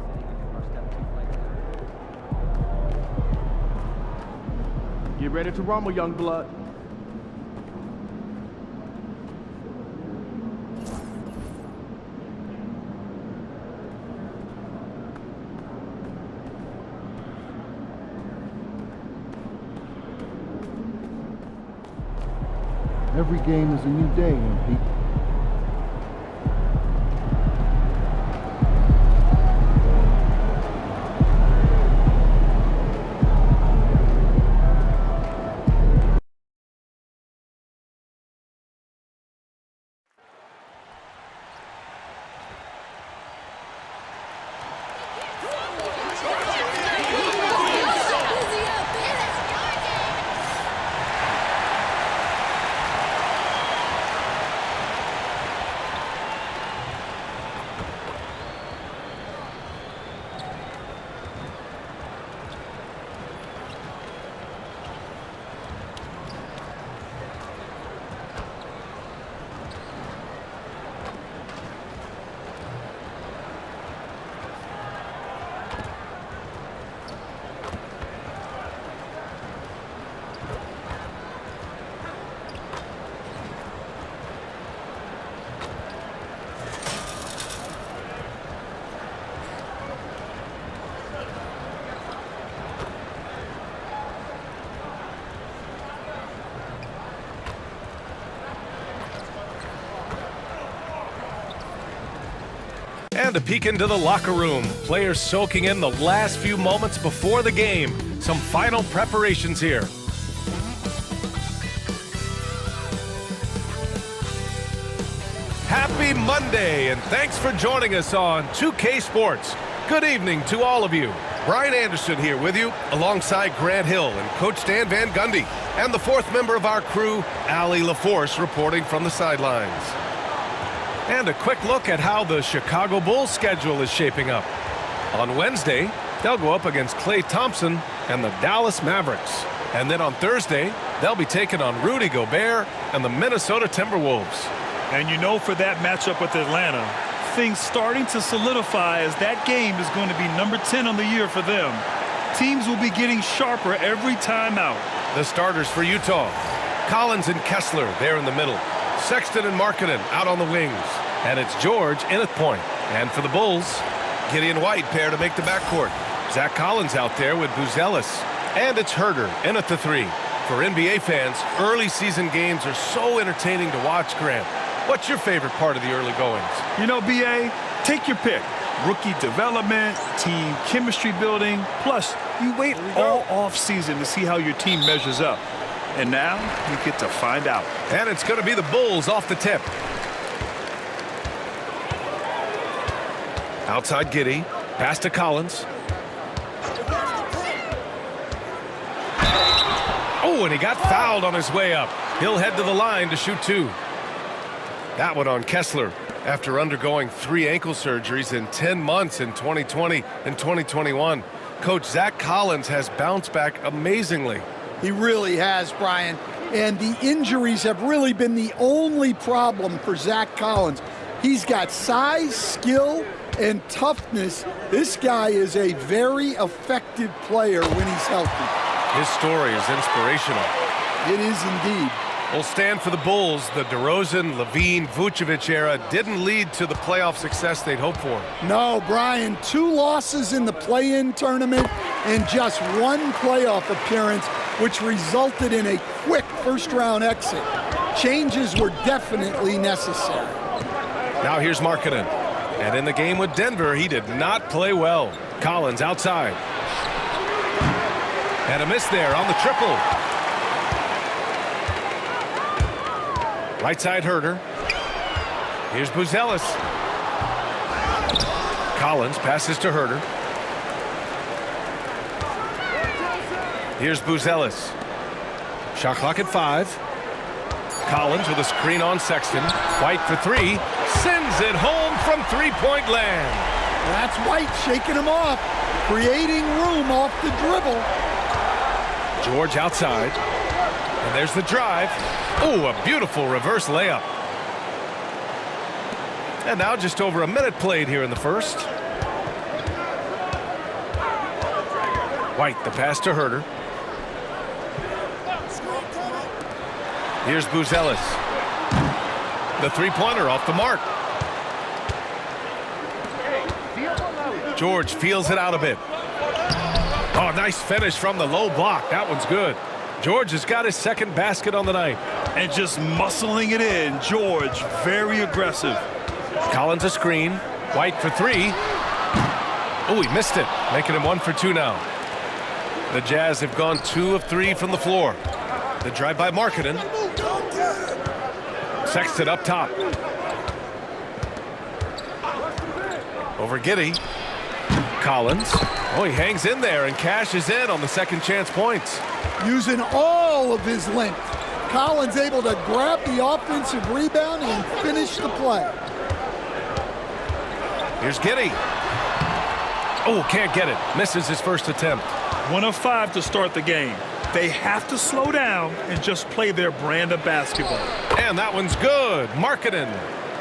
Get ready to rumble, young blood. Every game is a new day, MP. And a peek into the locker room. Players soaking in the last few moments before the game. Some final preparations here. Happy Monday, and thanks for joining us on 2K Sports. Good evening to all of you. Brian Anderson here with you, alongside Grant Hill and Coach Dan Van Gundy, and the fourth member of our crew, Allie LaForce, reporting from the sidelines. And a quick look at how the Chicago Bulls schedule is shaping up. On Wednesday, they'll go up against Klay Thompson and the Dallas Mavericks. And then on Thursday, they'll be taking on Rudy Gobert and the Minnesota Timberwolves. And you know, for that matchup with Atlanta, things starting to solidify as that game is going to be number 10 on the year for them. Teams will be getting sharper every time out. The starters for Utah: Collins and Kessler there in the middle. Sexton and Markkanen out on the wings. And it's George in at point. And for the Bulls, Gideon White pair to make the backcourt. Zach Collins out there with Buzelis. And it's Herder in at the 3. For NBA fans, early season games are so entertaining to watch, Grant. What's your favorite part of the early goings? You know, BA, take your pick. Rookie development, team chemistry building. Plus, you wait all off season to see how your team measures up. And now you get to find out. And it's going to be the Bulls off the tip. Outside Giddey, pass to Collins. Oh, and he got fouled on his way up. He'll head to the line to shoot 2. That one on Kessler after undergoing 3 ankle surgeries in 10 months in 2020 and 2021. Coach Zach Collins has bounced back amazingly. He really has, Brian. And the injuries have really been the only problem for Zach Collins. He's got size, skill, and toughness. This guy is a very effective player when he's healthy. His story is inspirational. It is indeed. Will stand for the Bulls. The DeRozan, Levine, Vucevic era didn't lead to the playoff success they'd hoped for. No, Brian, 2 losses in the play-in tournament and just 1 playoff appearance, which resulted in a quick first-round exit. Changes were definitely necessary. Now here's Markkanen. And in the game with Denver, he did not play well. Collins outside. And a miss there on the triple. Right side Herder. Here's Buzelis. Collins passes to Herder. Here's Buzelis. Shot clock at 5. Collins with a screen on Sexton. White for 3. Sends it home from three-point land. That's White shaking him off, creating room off the dribble. George outside. And there's the drive. Oh, a beautiful reverse layup. And now just over a minute played here in the first. White, the pass to Herder. Here's Buzelis. The three-pointer off the mark. George feels it out a bit. Oh, nice finish from the low block. That one's good. George has got his second basket on the night. And just muscling it in. George, very aggressive. Collins a screen. White for 3. Oh, he missed it, making him 1 for 2 now. The Jazz have gone 2 of 3 from the floor. The drive by Markkanen. Sexton up top. Over Giddey. Collins. Oh, he hangs in there and cashes in on the second chance points. Using all of his length. Collins able to grab the offensive rebound and finish the play. Here's Giddey. Oh, can't get it. Misses his first attempt. 1 of 5 to start the game. They have to slow down and just play their brand of basketball. And that one's good. Markkanen.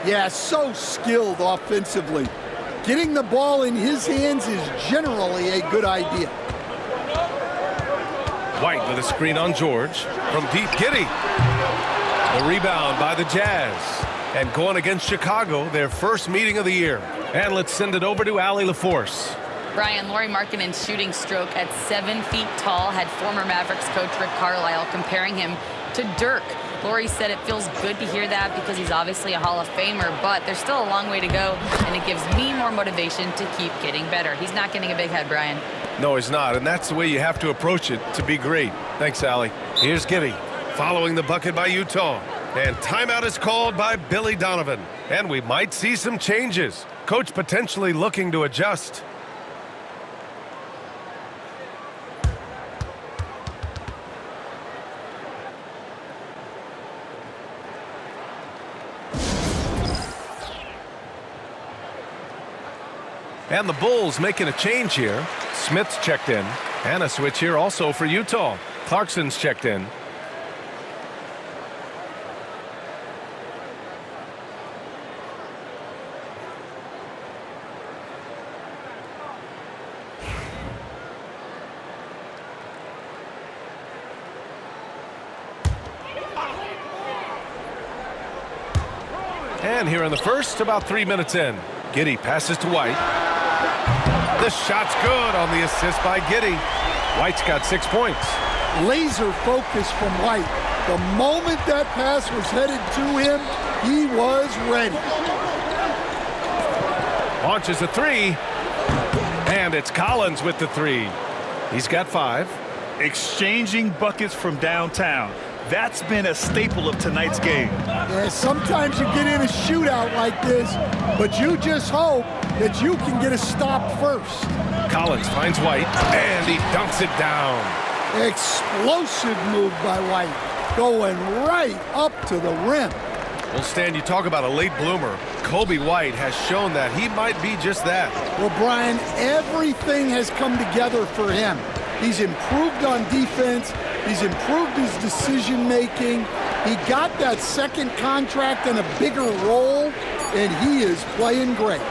Yeah, so skilled offensively. Getting the ball in his hands is generally a good idea. White with a screen on George. From deep, Giddey. The rebound by the Jazz. And going against Chicago, their first meeting of the year. And let's send it over to Allie LaForce. Brian, Lauri Markkanen's shooting stroke at 7 feet tall had former Mavericks coach Rick Carlisle comparing him to Dirk. Laurie said it feels good to hear that because he's obviously a Hall of Famer, but there's still a long way to go, and it gives me more motivation to keep getting better. He's not getting a big head, Brian. No, he's not, and that's the way you have to approach it to be great. Thanks, Allie. Here's Giddy, following the bucket by Utah. And timeout is called by Billy Donovan. And we might see some changes. Coach potentially looking to adjust. And the Bulls making a change here. Smith's checked in. And a switch here also for Utah. Clarkson's checked in. And here in the first, about 3 minutes in. Giddy passes to White. The shot's good on the assist by Giddy. White's got 6 points. Laser focus from White. The moment that pass was headed to him, he was ready. Launches a three. And it's Collins with the three. He's got 5. Exchanging buckets from downtown. That's been a staple of tonight's game. Yeah, sometimes you get in a shootout like this, but you just hope that you can get a stop first. Collins finds White, and he dunks it down. Explosive move by White, going right up to the rim. Well, Stan, you talk about a late bloomer. Kobe White has shown that he might be just that. Well, Brian, everything has come together for him. He's improved on defense. He's improved his decision-making. He got that second contract and a bigger role, and he is playing great.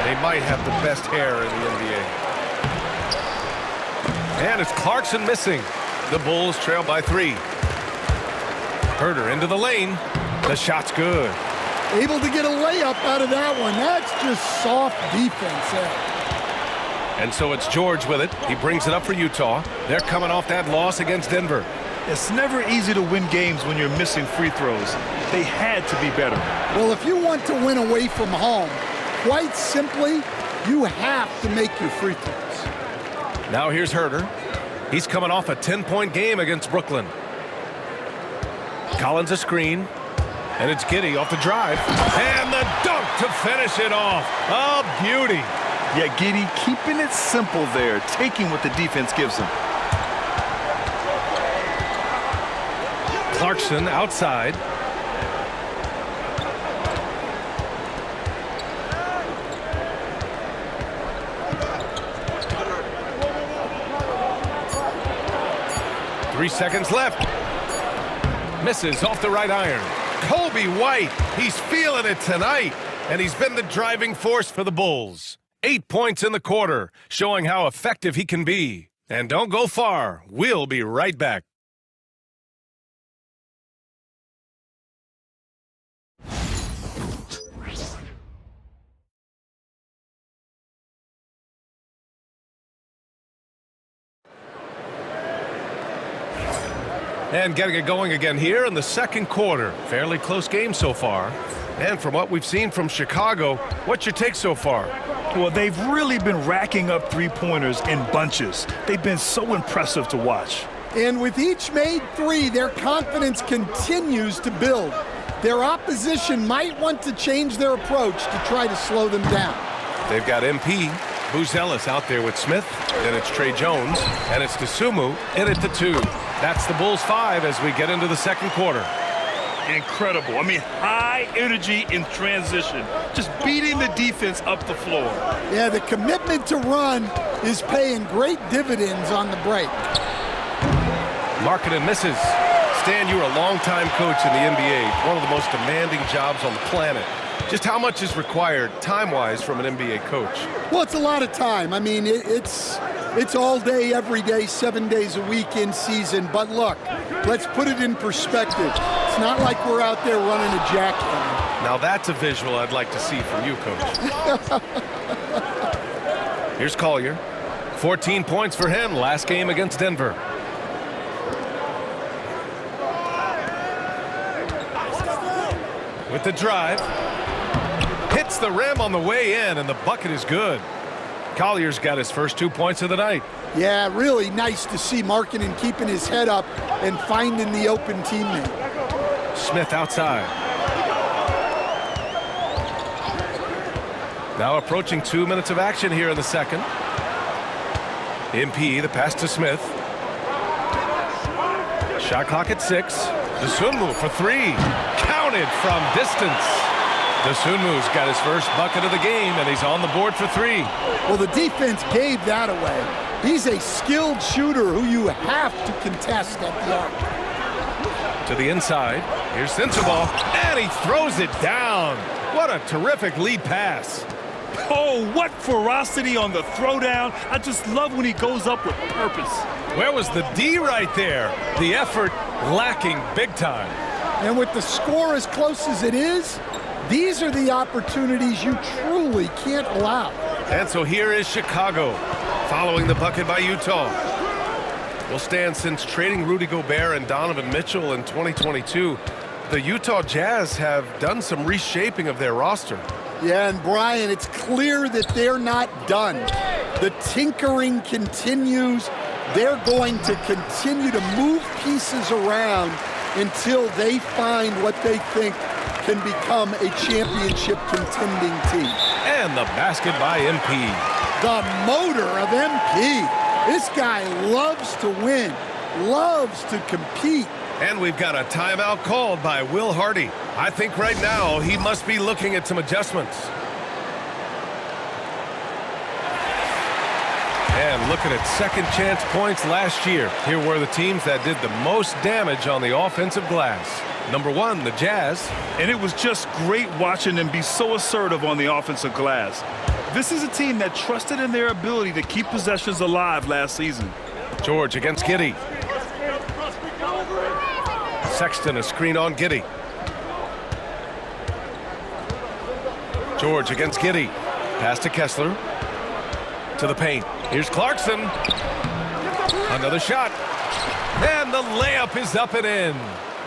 They might have the best hair in the NBA. And it's Clarkson missing. The Bulls trail by 3. Herter into the lane. The shot's good. Able to get a layup out of that one. That's just soft defense there. And so it's George with it. He brings it up for Utah. They're coming off that loss against Denver. It's never easy to win games when you're missing free throws. They had to be better. Well, if you want to win away from home, quite simply, you have to make your free throws. Now here's Herter. He's coming off a 10-point game against Brooklyn. Collins a screen. And it's Giddy off the drive. And the dunk to finish it off. A beauty. Yeah, Giddy keeping it simple there, taking what the defense gives him. Clarkson outside. Three seconds left. Misses off the right iron. Kobe White, he's feeling it tonight, and he's been the driving force for the Bulls. 8 points in the quarter, showing how effective he can be. And don't go far. We'll be right back. And getting it going again here in the second quarter. Fairly close game so far. And from what we've seen from Chicago, what's your take so far? Well, they've really been racking up three-pointers in bunches. They've been so impressive to watch. And with each made three, their confidence continues to build. Their opposition might want to change their approach to try to slow them down. They've got MP, Buzelis out there with Smith. Then it's Trey Jones, and it's Dosunmu in at the 2. That's the Bulls 5 as we get into the second quarter. Incredible. I mean, high energy in transition. Just beating the defense up the floor. Yeah, the commitment to run is paying great dividends on the break. Markkanen misses. Stan, you were a longtime coach in the NBA, one of the most demanding jobs on the planet. Just how much is required time-wise from an NBA coach? Well, it's a lot of time. I mean, it's all day, every day, 7 days a week in season. But look, let's put it in perspective. It's not like we're out there running a jackhammer. Now that's a visual I'd like to see from you, Coach. Here's Collier. 14 points for him last game against Denver. with the drive. Hits the rim on the way in, and the bucket is good. Collier's got his first 2 points of the night. Yeah, really nice to see Markkanen keeping his head up and finding the open teammate. Smith outside. Now approaching 2 minutes of action here in the second. MP, the pass to Smith. Shot clock at 6. Dosunmu for 3. Counted from distance. Dosunmu's got his first bucket of the game, and he's on the board for 3. Well, the defense gave that away. He's a skilled shooter who you have to contest at the arc. To the inside. Here's Sensabaugh, and he throws it down. What a terrific lead pass. Oh, what ferocity on the throwdown. I just love when he goes up with purpose. Where was the D right there? The effort lacking big time. And with the score as close as it is, these are the opportunities you truly can't allow. And so here is Chicago, following the bucket by Utah. Will stand since trading Rudy Gobert and Donovan Mitchell in 2022. The Utah Jazz have done some reshaping of their roster. Yeah, and Brian, it's clear that they're not done. The tinkering continues. They're going to continue to move pieces around until they find what they think can become a championship contending team. And the basket by MP. The motor of MP. This guy loves to win, loves to compete. And we've got a timeout called by Will Hardy. I think right now he must be looking at some adjustments. And looking at second chance points last year. Here were the teams that did the most damage on the offensive glass. Number 1, the Jazz. And it was just great watching them be so assertive on the offensive glass. This is a team that trusted in their ability to keep possessions alive last season. George against Giddey. Sexton a screen on Giddey. George against Giddey. Pass to Kessler. To the paint. Here's Clarkson. Another shot. And the layup is up and in.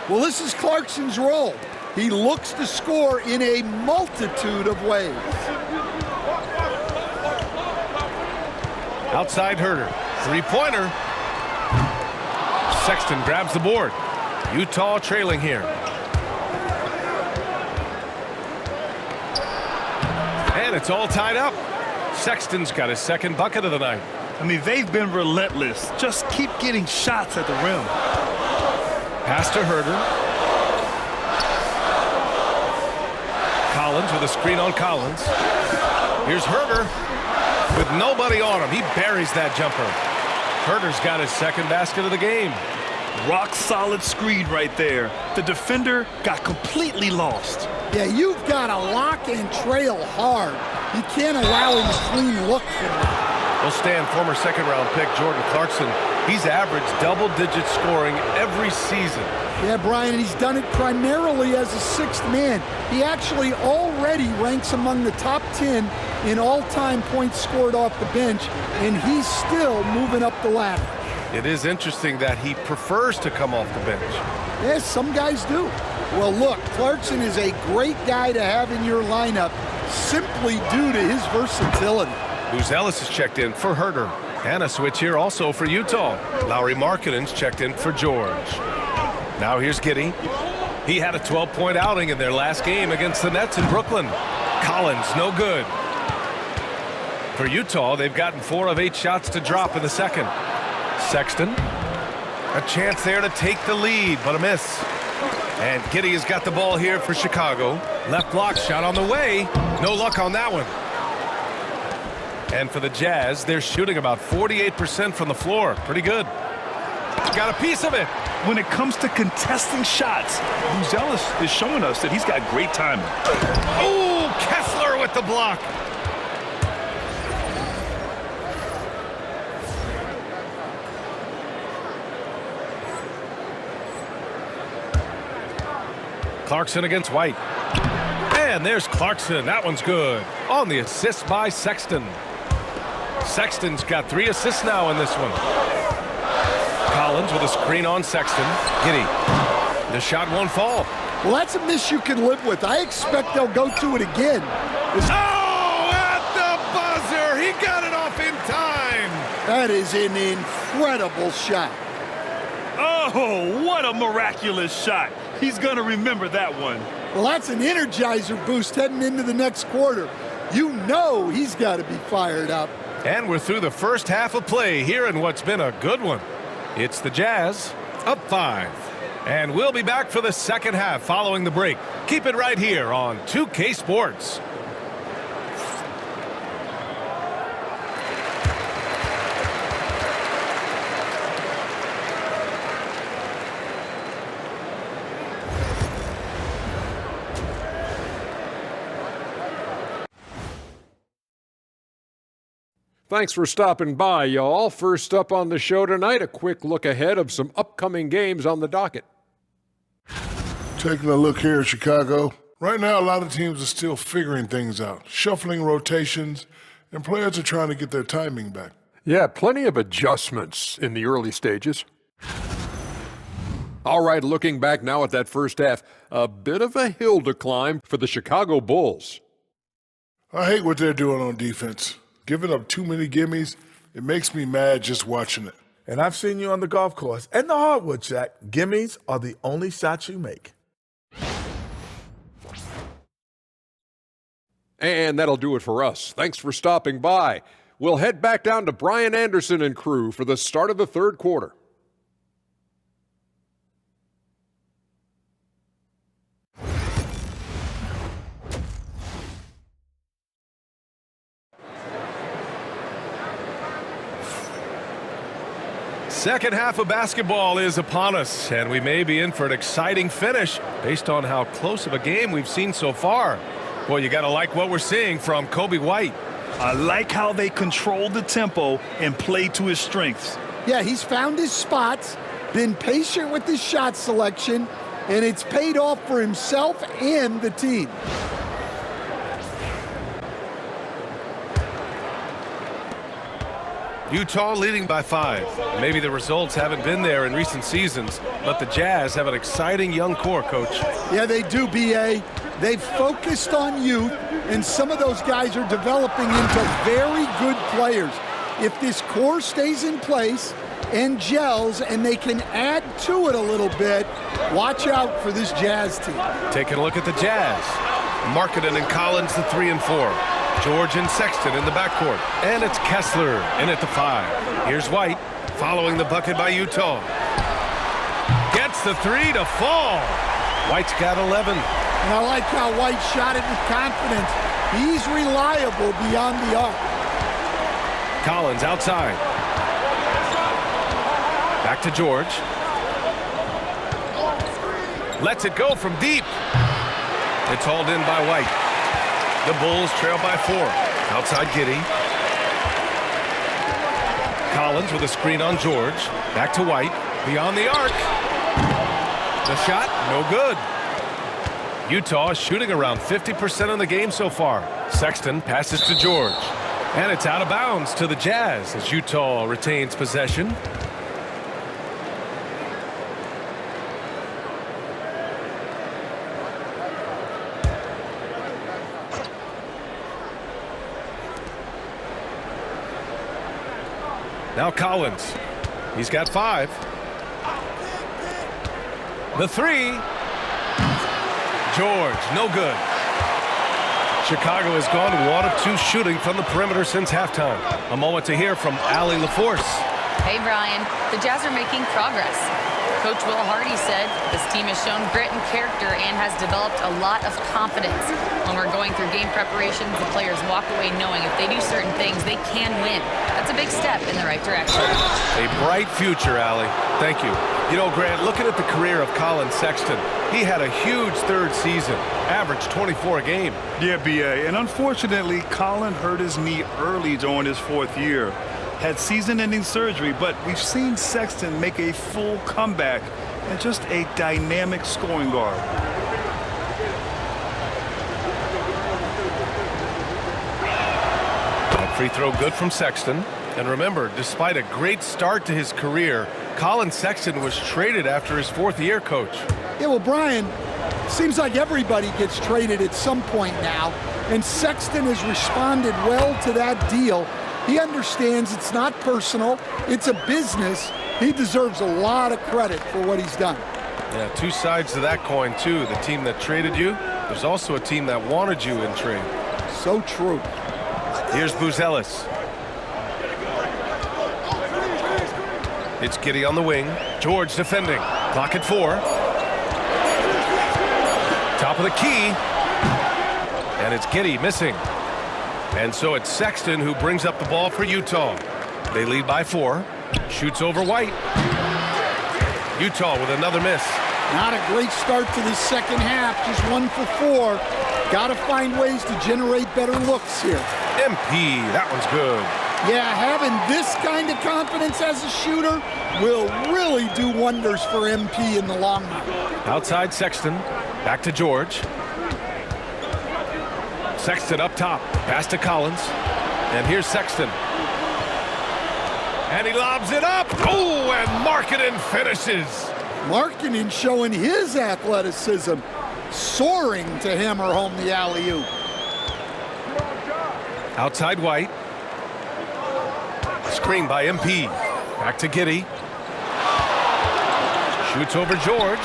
Well, this is Clarkson's role. He looks to score in a multitude of ways. Outside Herter. Three-pointer. Sexton grabs the board. Utah trailing here. And it's all tied up. Sexton's got his second bucket of the night. I mean, they've been relentless. Just keep getting shots at the rim. Pass to Herter. Collins with a screen on Collins. Here's Herter with nobody on him. He buries that jumper. Herter's got his second basket of the game. Rock solid screen right there. The defender got completely lost. Yeah, you've got to lock and trail hard. You can't allow him a clean look from that. Will stand former second-round pick Jordan Clarkson. He's averaged double-digit scoring every season. Yeah, Brian, he's done it primarily as a sixth man. He actually already ranks among the top 10 in all-time points scored off the bench, and he's still moving up the ladder. It is interesting that he prefers to come off the bench. Yes, some guys do. Well, look, Clarkson is a great guy to have in your lineup simply due to his versatility. Booz Ellis is checked in for Herter. And a switch here also for Utah. Lauri Markkanen's checked in for George. Now here's Giddey. He had a 12-point outing in their last game against the Nets in Brooklyn. Collins, no good. For Utah, they've gotten 4 of 8 shots to drop in the second. Sexton, a chance there to take the lead, but a miss. And Giddey has got the ball here for Chicago. Left block shot on the way. No luck on that one. And for the Jazz, they're shooting about 48% from the floor. Pretty good. Got a piece of it. When it comes to contesting shots, Booz Ellis is showing us that he's got great timing. Ooh, Kessler with the block. Clarkson against White. And there's Clarkson. That one's good. On the assist by Sexton. Sexton's got 3 assists now in this one. Collins with a screen on Sexton. Giddey. The shot won't fall. Well, that's a miss you can live with. I expect they'll go to it again. Oh, at the buzzer. He got it off in time. That is an incredible shot. Oh, what a miraculous shot. He's going to remember that one. Well, that's an energizer boost heading into the next quarter. You know he's got to be fired up. And we're through the first half of play here in what's been a good one. It's the Jazz up 5. And we'll be back for the second half following the break. Keep it right here on 2K Sports. Thanks for stopping by, y'all. First up on the show tonight, a quick look ahead of some upcoming games on the docket. Taking a look here at Chicago. Right now, a lot of teams are still figuring things out, shuffling rotations, and players are trying to get their timing back. Yeah, plenty of adjustments in the early stages. All right, looking back now at that first half, a bit of a hill to climb for the Chicago Bulls. I hate what they're doing on defense. Giving up too many gimmies, it makes me mad just watching it. And I've seen you on the golf course and the hardwood, Shaq. Gimmies are the only shots you make. And that'll do it for us. Thanks for stopping by. We'll head back down to Brian Anderson and crew for the start of the third quarter. Second half of basketball is upon us, and we may be in for an exciting finish based on how close of a game we've seen so far. Boy, you got to like what we're seeing from Kobe White. I like how they control the tempo and play to his strengths. Yeah, he's found his spots, been patient with his shot selection, and it's paid off for himself and the team. Utah leading by 5. Maybe the results haven't been there in recent seasons, but the Jazz have an exciting young core, Coach. Yeah, they do, B.A. They've focused on youth, and some of those guys are developing into very good players. If this core stays in place and gels and they can add to it a little bit, watch out for this Jazz team. Taking a look at the Jazz. Markkanen and Collins, the 3 and 4. George and Sexton in the backcourt. And it's Kessler in at the 5. Here's White following the bucket by Utah. Gets the 3 to fall. White's got 11. And I like how White shot it with confidence. He's reliable beyond the arc. Collins outside. Back to George. Lets it go from deep. It's hauled in by White. The Bulls trail by 4. Outside Giddey. Collins with a screen on George. Back to White. Beyond the arc. The shot, no good. Utah is shooting around 50% in the game so far. Sexton passes to George. And it's out of bounds to the Jazz as Utah retains possession. Now Collins. He's got 5. The 3. George, no good. Chicago has gone 1 of 2 shooting from the perimeter since halftime. A moment to hear from Allie LaForce. Hey, Brian. The Jazz are making progress. Coach Will Hardy said this team has shown grit and character and has developed a lot of confidence. When we're going through game preparations, the players walk away knowing if they do certain things, they can win. That's a big step in the right direction. A bright future, Allie. Thank you. You know, Grant, looking at the career of Colin Sexton, he had a huge third season, averaged 24 a game. Yeah, B.A., and unfortunately, Colin hurt his knee early during his 4th year. Had season-ending surgery, but we've seen Sexton make a full comeback and just a dynamic scoring guard. That free throw good from Sexton. And remember, despite a great start to his career, Colin Sexton was traded after his 4th year, Coach. Yeah, well, Brian, Seems like everybody gets traded at some point now, and Sexton has responded well to that deal. He understands it's not personal, it's a business. He deserves a lot of credit for what he's done. Yeah, two sides to that coin, too. The team that traded you, there's also a team that wanted you in trade. So true. Here's Buzelis. It's Giddey on the wing. George defending. Clock at 4. Top of the key. And it's Giddey missing. And so it's Sexton who brings up the ball for Utah. They lead by 4. Shoots over White. Utah with another miss. Not a great start to the second half. Just 1 for 4. Got to find ways to generate better looks here. MP, that one's good. Yeah, having this kind of confidence as a shooter will really do wonders for MP in the long run. Outside Sexton. Back to George. Sexton up top. Pass to Collins. And here's Sexton. And he lobs it up. Oh, and Markkanen finishes. Markkanen showing his athleticism, soaring to hammer home the alley-oop. Outside White. Screen by MP. Back to Giddey. Shoots over George.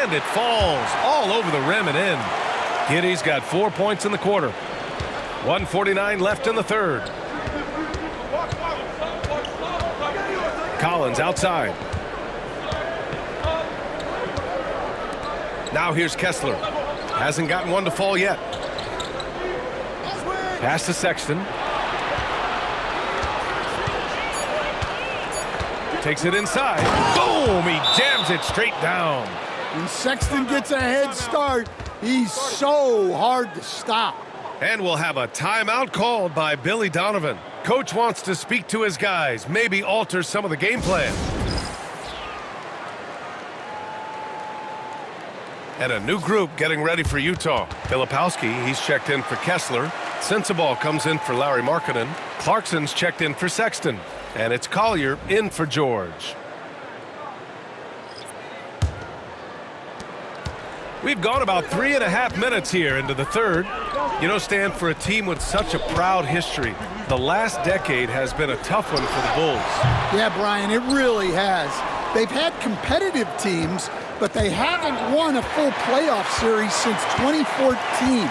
And it falls all over the rim and in. Giddey's got 4 points in the quarter. 1:49 left in the third. Collins outside. Now here's Kessler. Hasn't gotten one to fall yet. Pass to Sexton. Takes it inside. Boom! He jams it straight down. When Sexton gets a head start, he's so hard to stop. And we'll have a timeout called by Billy Donovan. Coach wants to speak to his guys, maybe alter some of the game plan. And a new group getting ready for Utah. Filipowski, he's checked in for Kessler. Sensabaugh comes in for Larry Markkanen. Clarkson's checked in for Sexton. And it's Collier in for George. We've gone about 3.5 minutes here into the third. You know, Stan, for a team with such a proud history, the last decade has been a tough one for the Bulls. Yeah, Brian, it really has. They've had competitive teams, but they haven't won a full playoff series since 2014.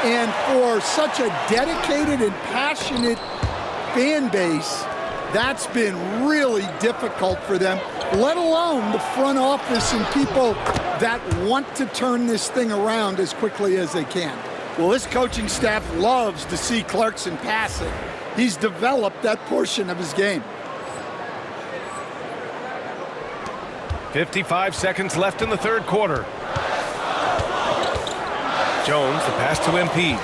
And for such a dedicated and passionate fan base, that's been really difficult for them, let alone the front office and people that want to turn this thing around as quickly as they can. Well, this coaching staff loves to see Clarkson pass it. He's developed that portion of his game. 55 seconds left in the third quarter. Jones, the pass to MP.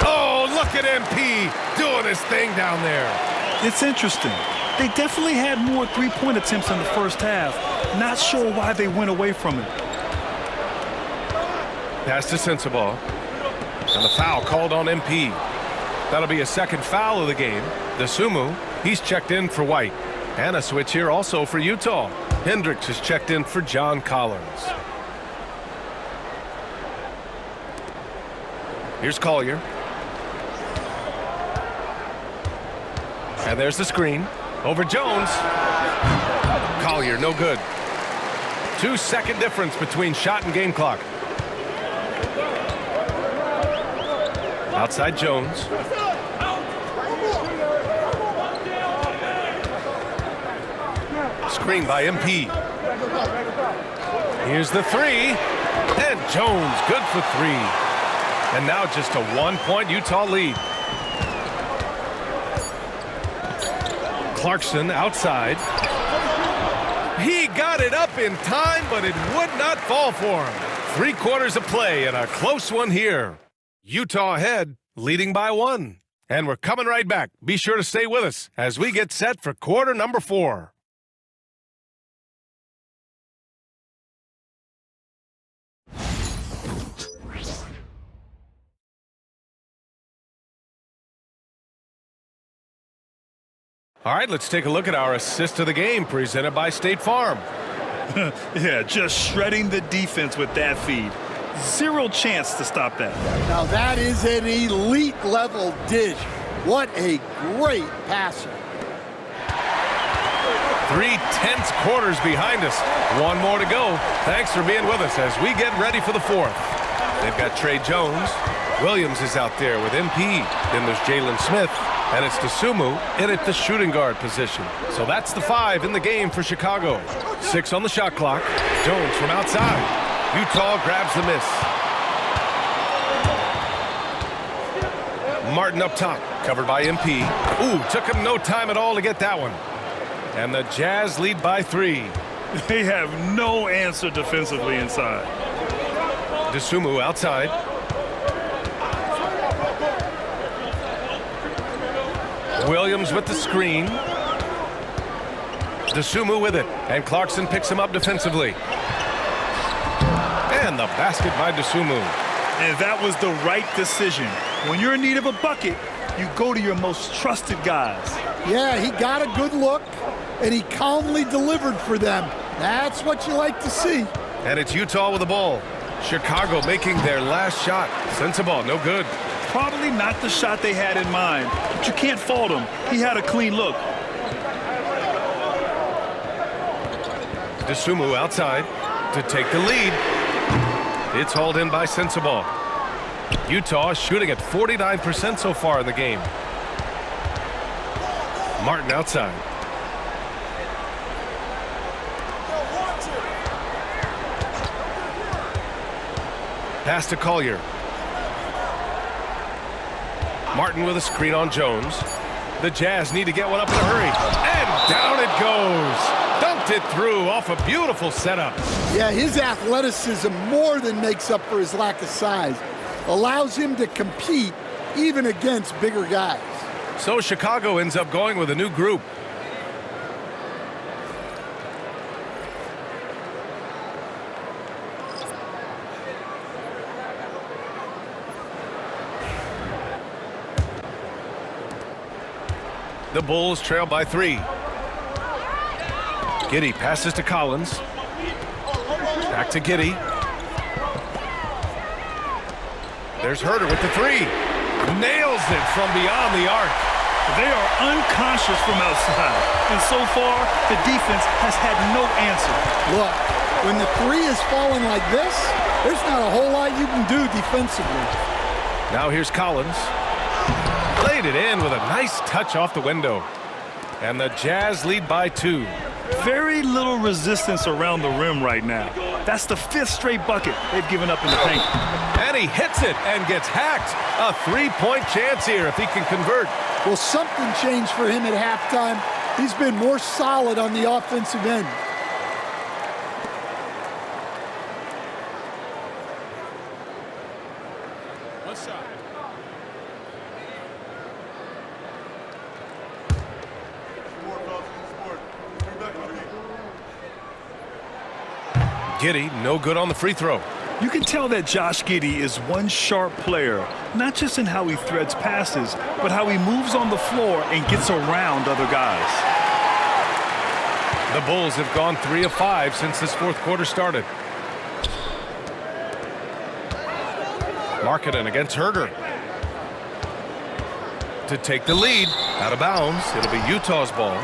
Oh, look at MP doing his thing down there. It's interesting. They definitely had more three-point attempts in the first half. Not sure why they went away from it. Pass to Sensabaugh. And the foul called on MP. That'll be a second foul of the game. Dosunmu, he's checked in for White. And a switch here also for Utah. Hendricks is checked in for John Collins. Here's Collier. And there's the screen. Over Jones. Collier, no good. 2-second difference between shot and game clock. Outside Jones. Screen by MP. Here's the three. And Jones, good for 3. And now just a 1-point Utah lead. Clarkson outside. He got it up in time, but it would not fall for him. 3 quarters of play and a close one here. Utah ahead, leading by 1. And we're coming right back. Be sure to stay with us as we get set for quarter number 4. All right, let's take a look at our assist of the game presented by State Farm. Yeah, just shredding the defense with that feed. Zero chance to stop that. Now that is an elite level dish. What a great passer. 3 tense quarters behind us. One more to go. Thanks for being with us as we get ready for the fourth. They've got Trey Jones. Williams is out there with MP. Then there's Jalen Smith. And it's Dosunmu in at the shooting guard position. So that's the 5 in the game for Chicago. 6 on the shot clock. Jones from outside. Utah grabs the miss. Martin up top, covered by MP. Ooh, took him no time at all to get that one. And the Jazz lead by 3. They have no answer defensively inside. Dosunmu outside. Williams with the screen. Dosunmu with it. And Clarkson picks him up defensively. And the basket by Dosunmu. And that was the right decision. When you're in need of a bucket, you go to your most trusted guys. Yeah, he got a good look, and he calmly delivered for them. That's what you like to see. And it's Utah with the ball. Chicago making their last shot. Sensabaugh, no good. Probably not the shot they had in mind, but you can't fault him. He had a clean look. Dosunmu outside to take the lead. It's hauled in by Sensabaugh. Utah shooting at 49% so far in the game. Martin outside. Pass to Collier. Martin with a screen on Jones. The Jazz need to get one up in a hurry. And down it goes. Dumped it through off a beautiful setup. Yeah, his athleticism more than makes up for his lack of size. Allows him to compete even against bigger guys. So Chicago ends up going with a new group. The Bulls trail by 3. Giddey passes to Collins. Back to Giddey. There's Herter with the 3. Nails it from beyond the arc. They are unconscious from outside. And so far, the defense has had no answer. Look, when the 3 is falling like this, there's not a whole lot you can do defensively. Now here's Collins. Played it in with a nice touch off the window. And the Jazz lead by 2. Very little resistance around the rim right now. That's the 5th straight bucket they've given up in the paint. And he hits it and gets hacked. A 3-point chance here if he can convert. Well, something changed for him at halftime. He's been more solid on the offensive end. One shot. Giddey, no good on the free throw. You can tell that Josh Giddey is one sharp player, not just in how he threads passes, but how he moves on the floor and gets around other guys. The Bulls have gone 3 of 5 since this fourth quarter started. Markkanen against Herter. To take the lead. Out of bounds. It'll be Utah's ball.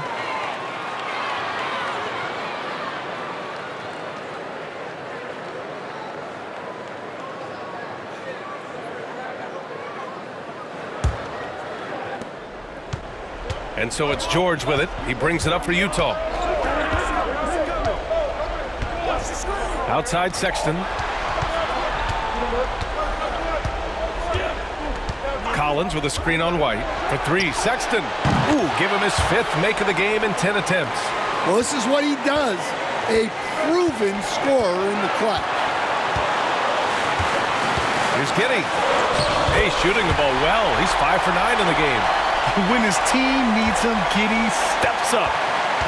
And so it's George with it. He brings it up for Utah. Outside Sexton. Collins with a screen on White for 3. Sexton. Ooh, give him his 5th make of the game in 10 attempts. Well, this is what he does. A proven scorer in the clutch. Here's Giddey. Hey, shooting the ball well. He's 5 for 9 in the game. When his team needs him, Giddey steps up.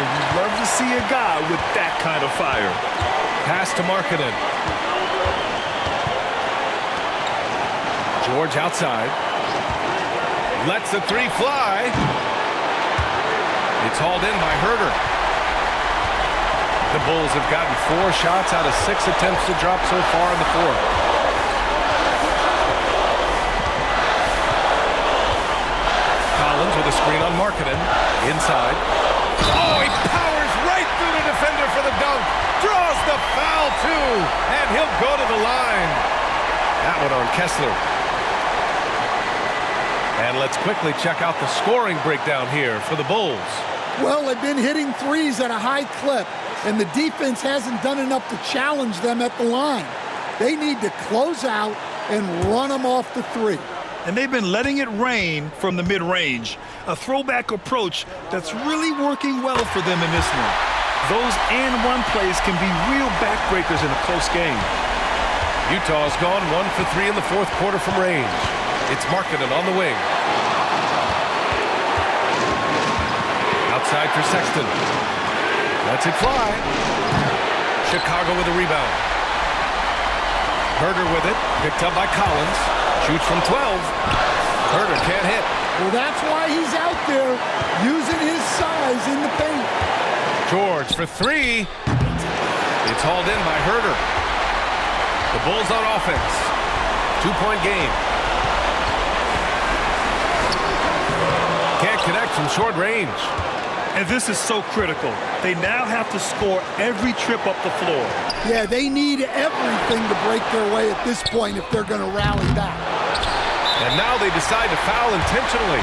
And you'd love to see a guy with that kind of fire. Pass to Markkanen. George outside. Lets the 3 fly. It's hauled in by Herter. The Bulls have gotten 4 shots out of 6 attempts to drop so far in the fourth. Collins with a screen on Markkanen. Inside. Oh, he powers right through the defender for the dunk. Draws the foul, too. And he'll go to the line. That one on Kessler. And let's quickly check out the scoring breakdown here for the Bulls. Well, they've been hitting threes at a high clip, and the defense hasn't done enough to challenge them at the line. They need to close out and run them off the three. And they've been letting it rain from the mid-range, a throwback approach that's really working well for them in this one. Those and-one plays can be real backbreakers in a close game. Utah's gone 1 for 3 in the fourth quarter from range. It's Markkanen on the wing. Outside for Sexton. Lets it fly. Chicago with a rebound. Herder with it. Picked up by Collins. Shoots from 12. Herder can't hit. Well, that's why he's out there using his size in the paint. George for 3. It's hauled in by Herder. The Bulls on offense. 2-point game. Can't connect from short range. And this is so critical. They now have to score every trip up the floor. Yeah, they need everything to break their way at this point if they're going to rally back. And now they decide to foul intentionally.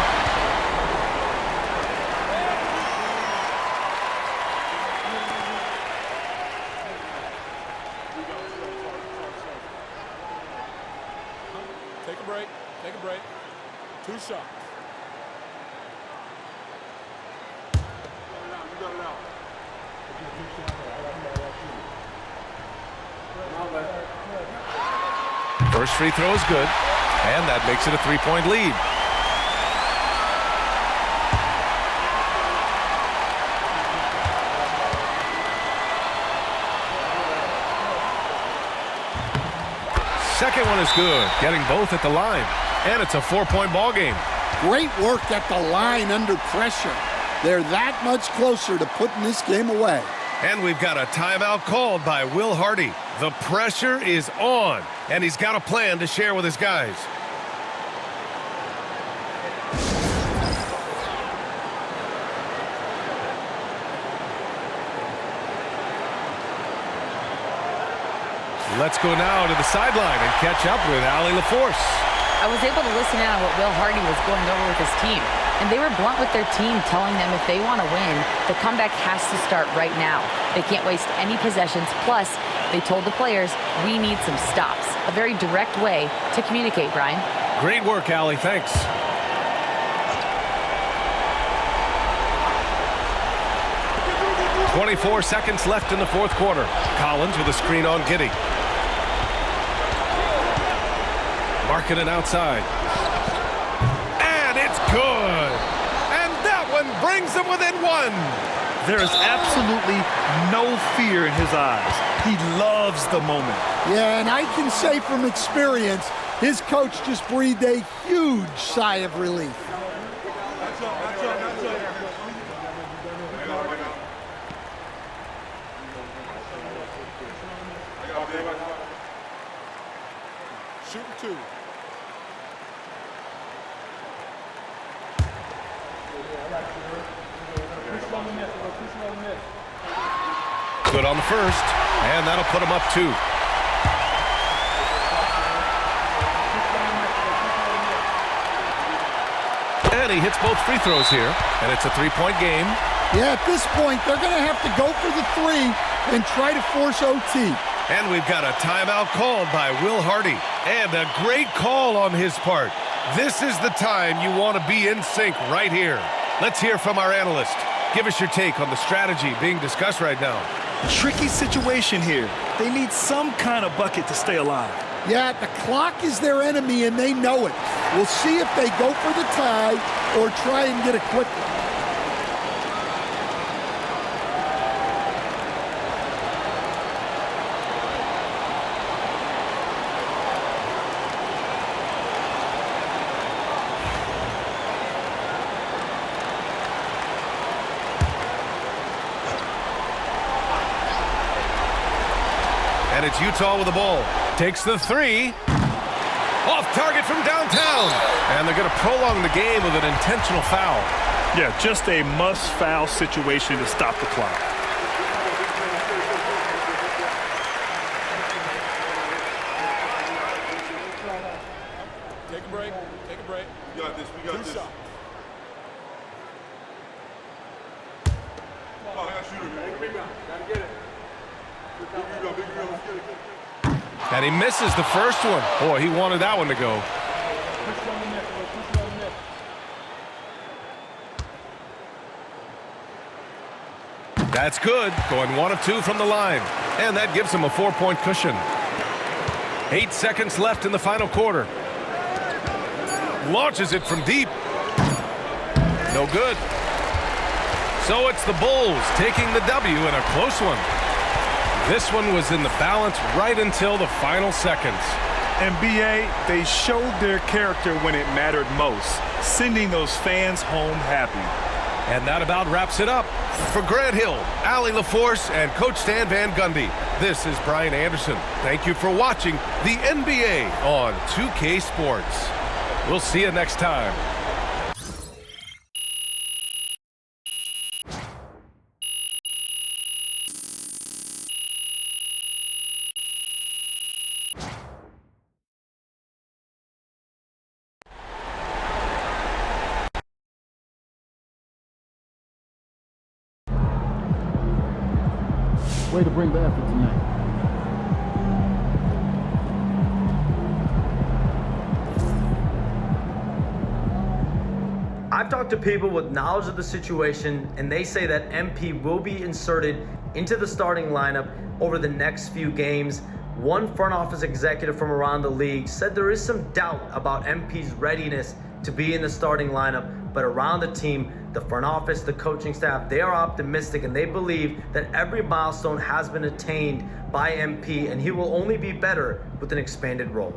Take a break. Take a break. 2 shots. First free throw is good, and that makes it a 3-point lead. Second one is good, getting both at the line, and it's a 4-point ball game. Great work at the line under pressure. They're that much closer to putting this game away. And we've got a timeout called by Will Hardy. The pressure is on, and he's got a plan to share with his guys. Let's go now to the sideline and catch up with Allie LaForce. I was able to listen in on what Will Hardy was going over with his team. And they were blunt with their team, telling them if they want to win, the comeback has to start right now. They can't waste any possessions. Plus, they told the players, we need some stops. A very direct way to communicate, Brian. Great work, Allie. Thanks. .24 seconds left in the fourth quarter. Collins with a screen on Giddey. Markkanen outside. And it's good. And that one brings them within 1. There is absolutely no fear in his eyes. He loves the moment. Yeah, and I can say from experience, his coach just breathed a huge sigh of relief. Shoot 2. Good on the first, and that'll put him up 2. And he hits both free throws here, and it's a 3-point game. Yeah, at this point, they're going to have to go for the 3 and try to force OT. And we've got a timeout called by Will Hardy, and a great call on his part. This is the time you want to be in sync right here. Let's hear from our analyst. Give us your take on the strategy being discussed right now. Tricky situation here. They need some kind of bucket to stay alive. Yeah, the clock is their enemy, and they know it. We'll see if they go for the tie or try and get it quickly. And it's Utah with the ball. Takes the three. Off target from downtown. And they're going to prolong the game with an intentional foul. Yeah, just a must-foul situation to stop the clock. Take a break. Take a break. We got this. We got this. Shot. Oh, I got shooter. Big rebound. Gotta get it. Big rebound. Big rebound. Let's get it. And he misses the first one. Boy, he wanted that one to go. That's good. Going 1 of 2 from the line. And that gives him a 4-point cushion. 8 seconds left in the final quarter. Launches it from deep. No good. So it's the Bulls taking the W in a close one. This one was in the balance right until the final seconds. And BA, they showed their character when it mattered most, sending those fans home happy. And that about wraps it up. For Grant Hill, Allie LaForce, and Coach Stan Van Gundy, this is Brian Anderson. Thank you for watching the NBA on 2K Sports. We'll see you next time. Way to bring the effort tonight. I've talked to people with knowledge of the situation, and they say that MP will be inserted into the starting lineup over the next few games. One front office executive from around the league said there is some doubt about MP's readiness to be in the starting lineup, but around the team, the front office, the coaching staff, they are optimistic and they believe that every milestone has been attained by MP and he will only be better with an expanded role.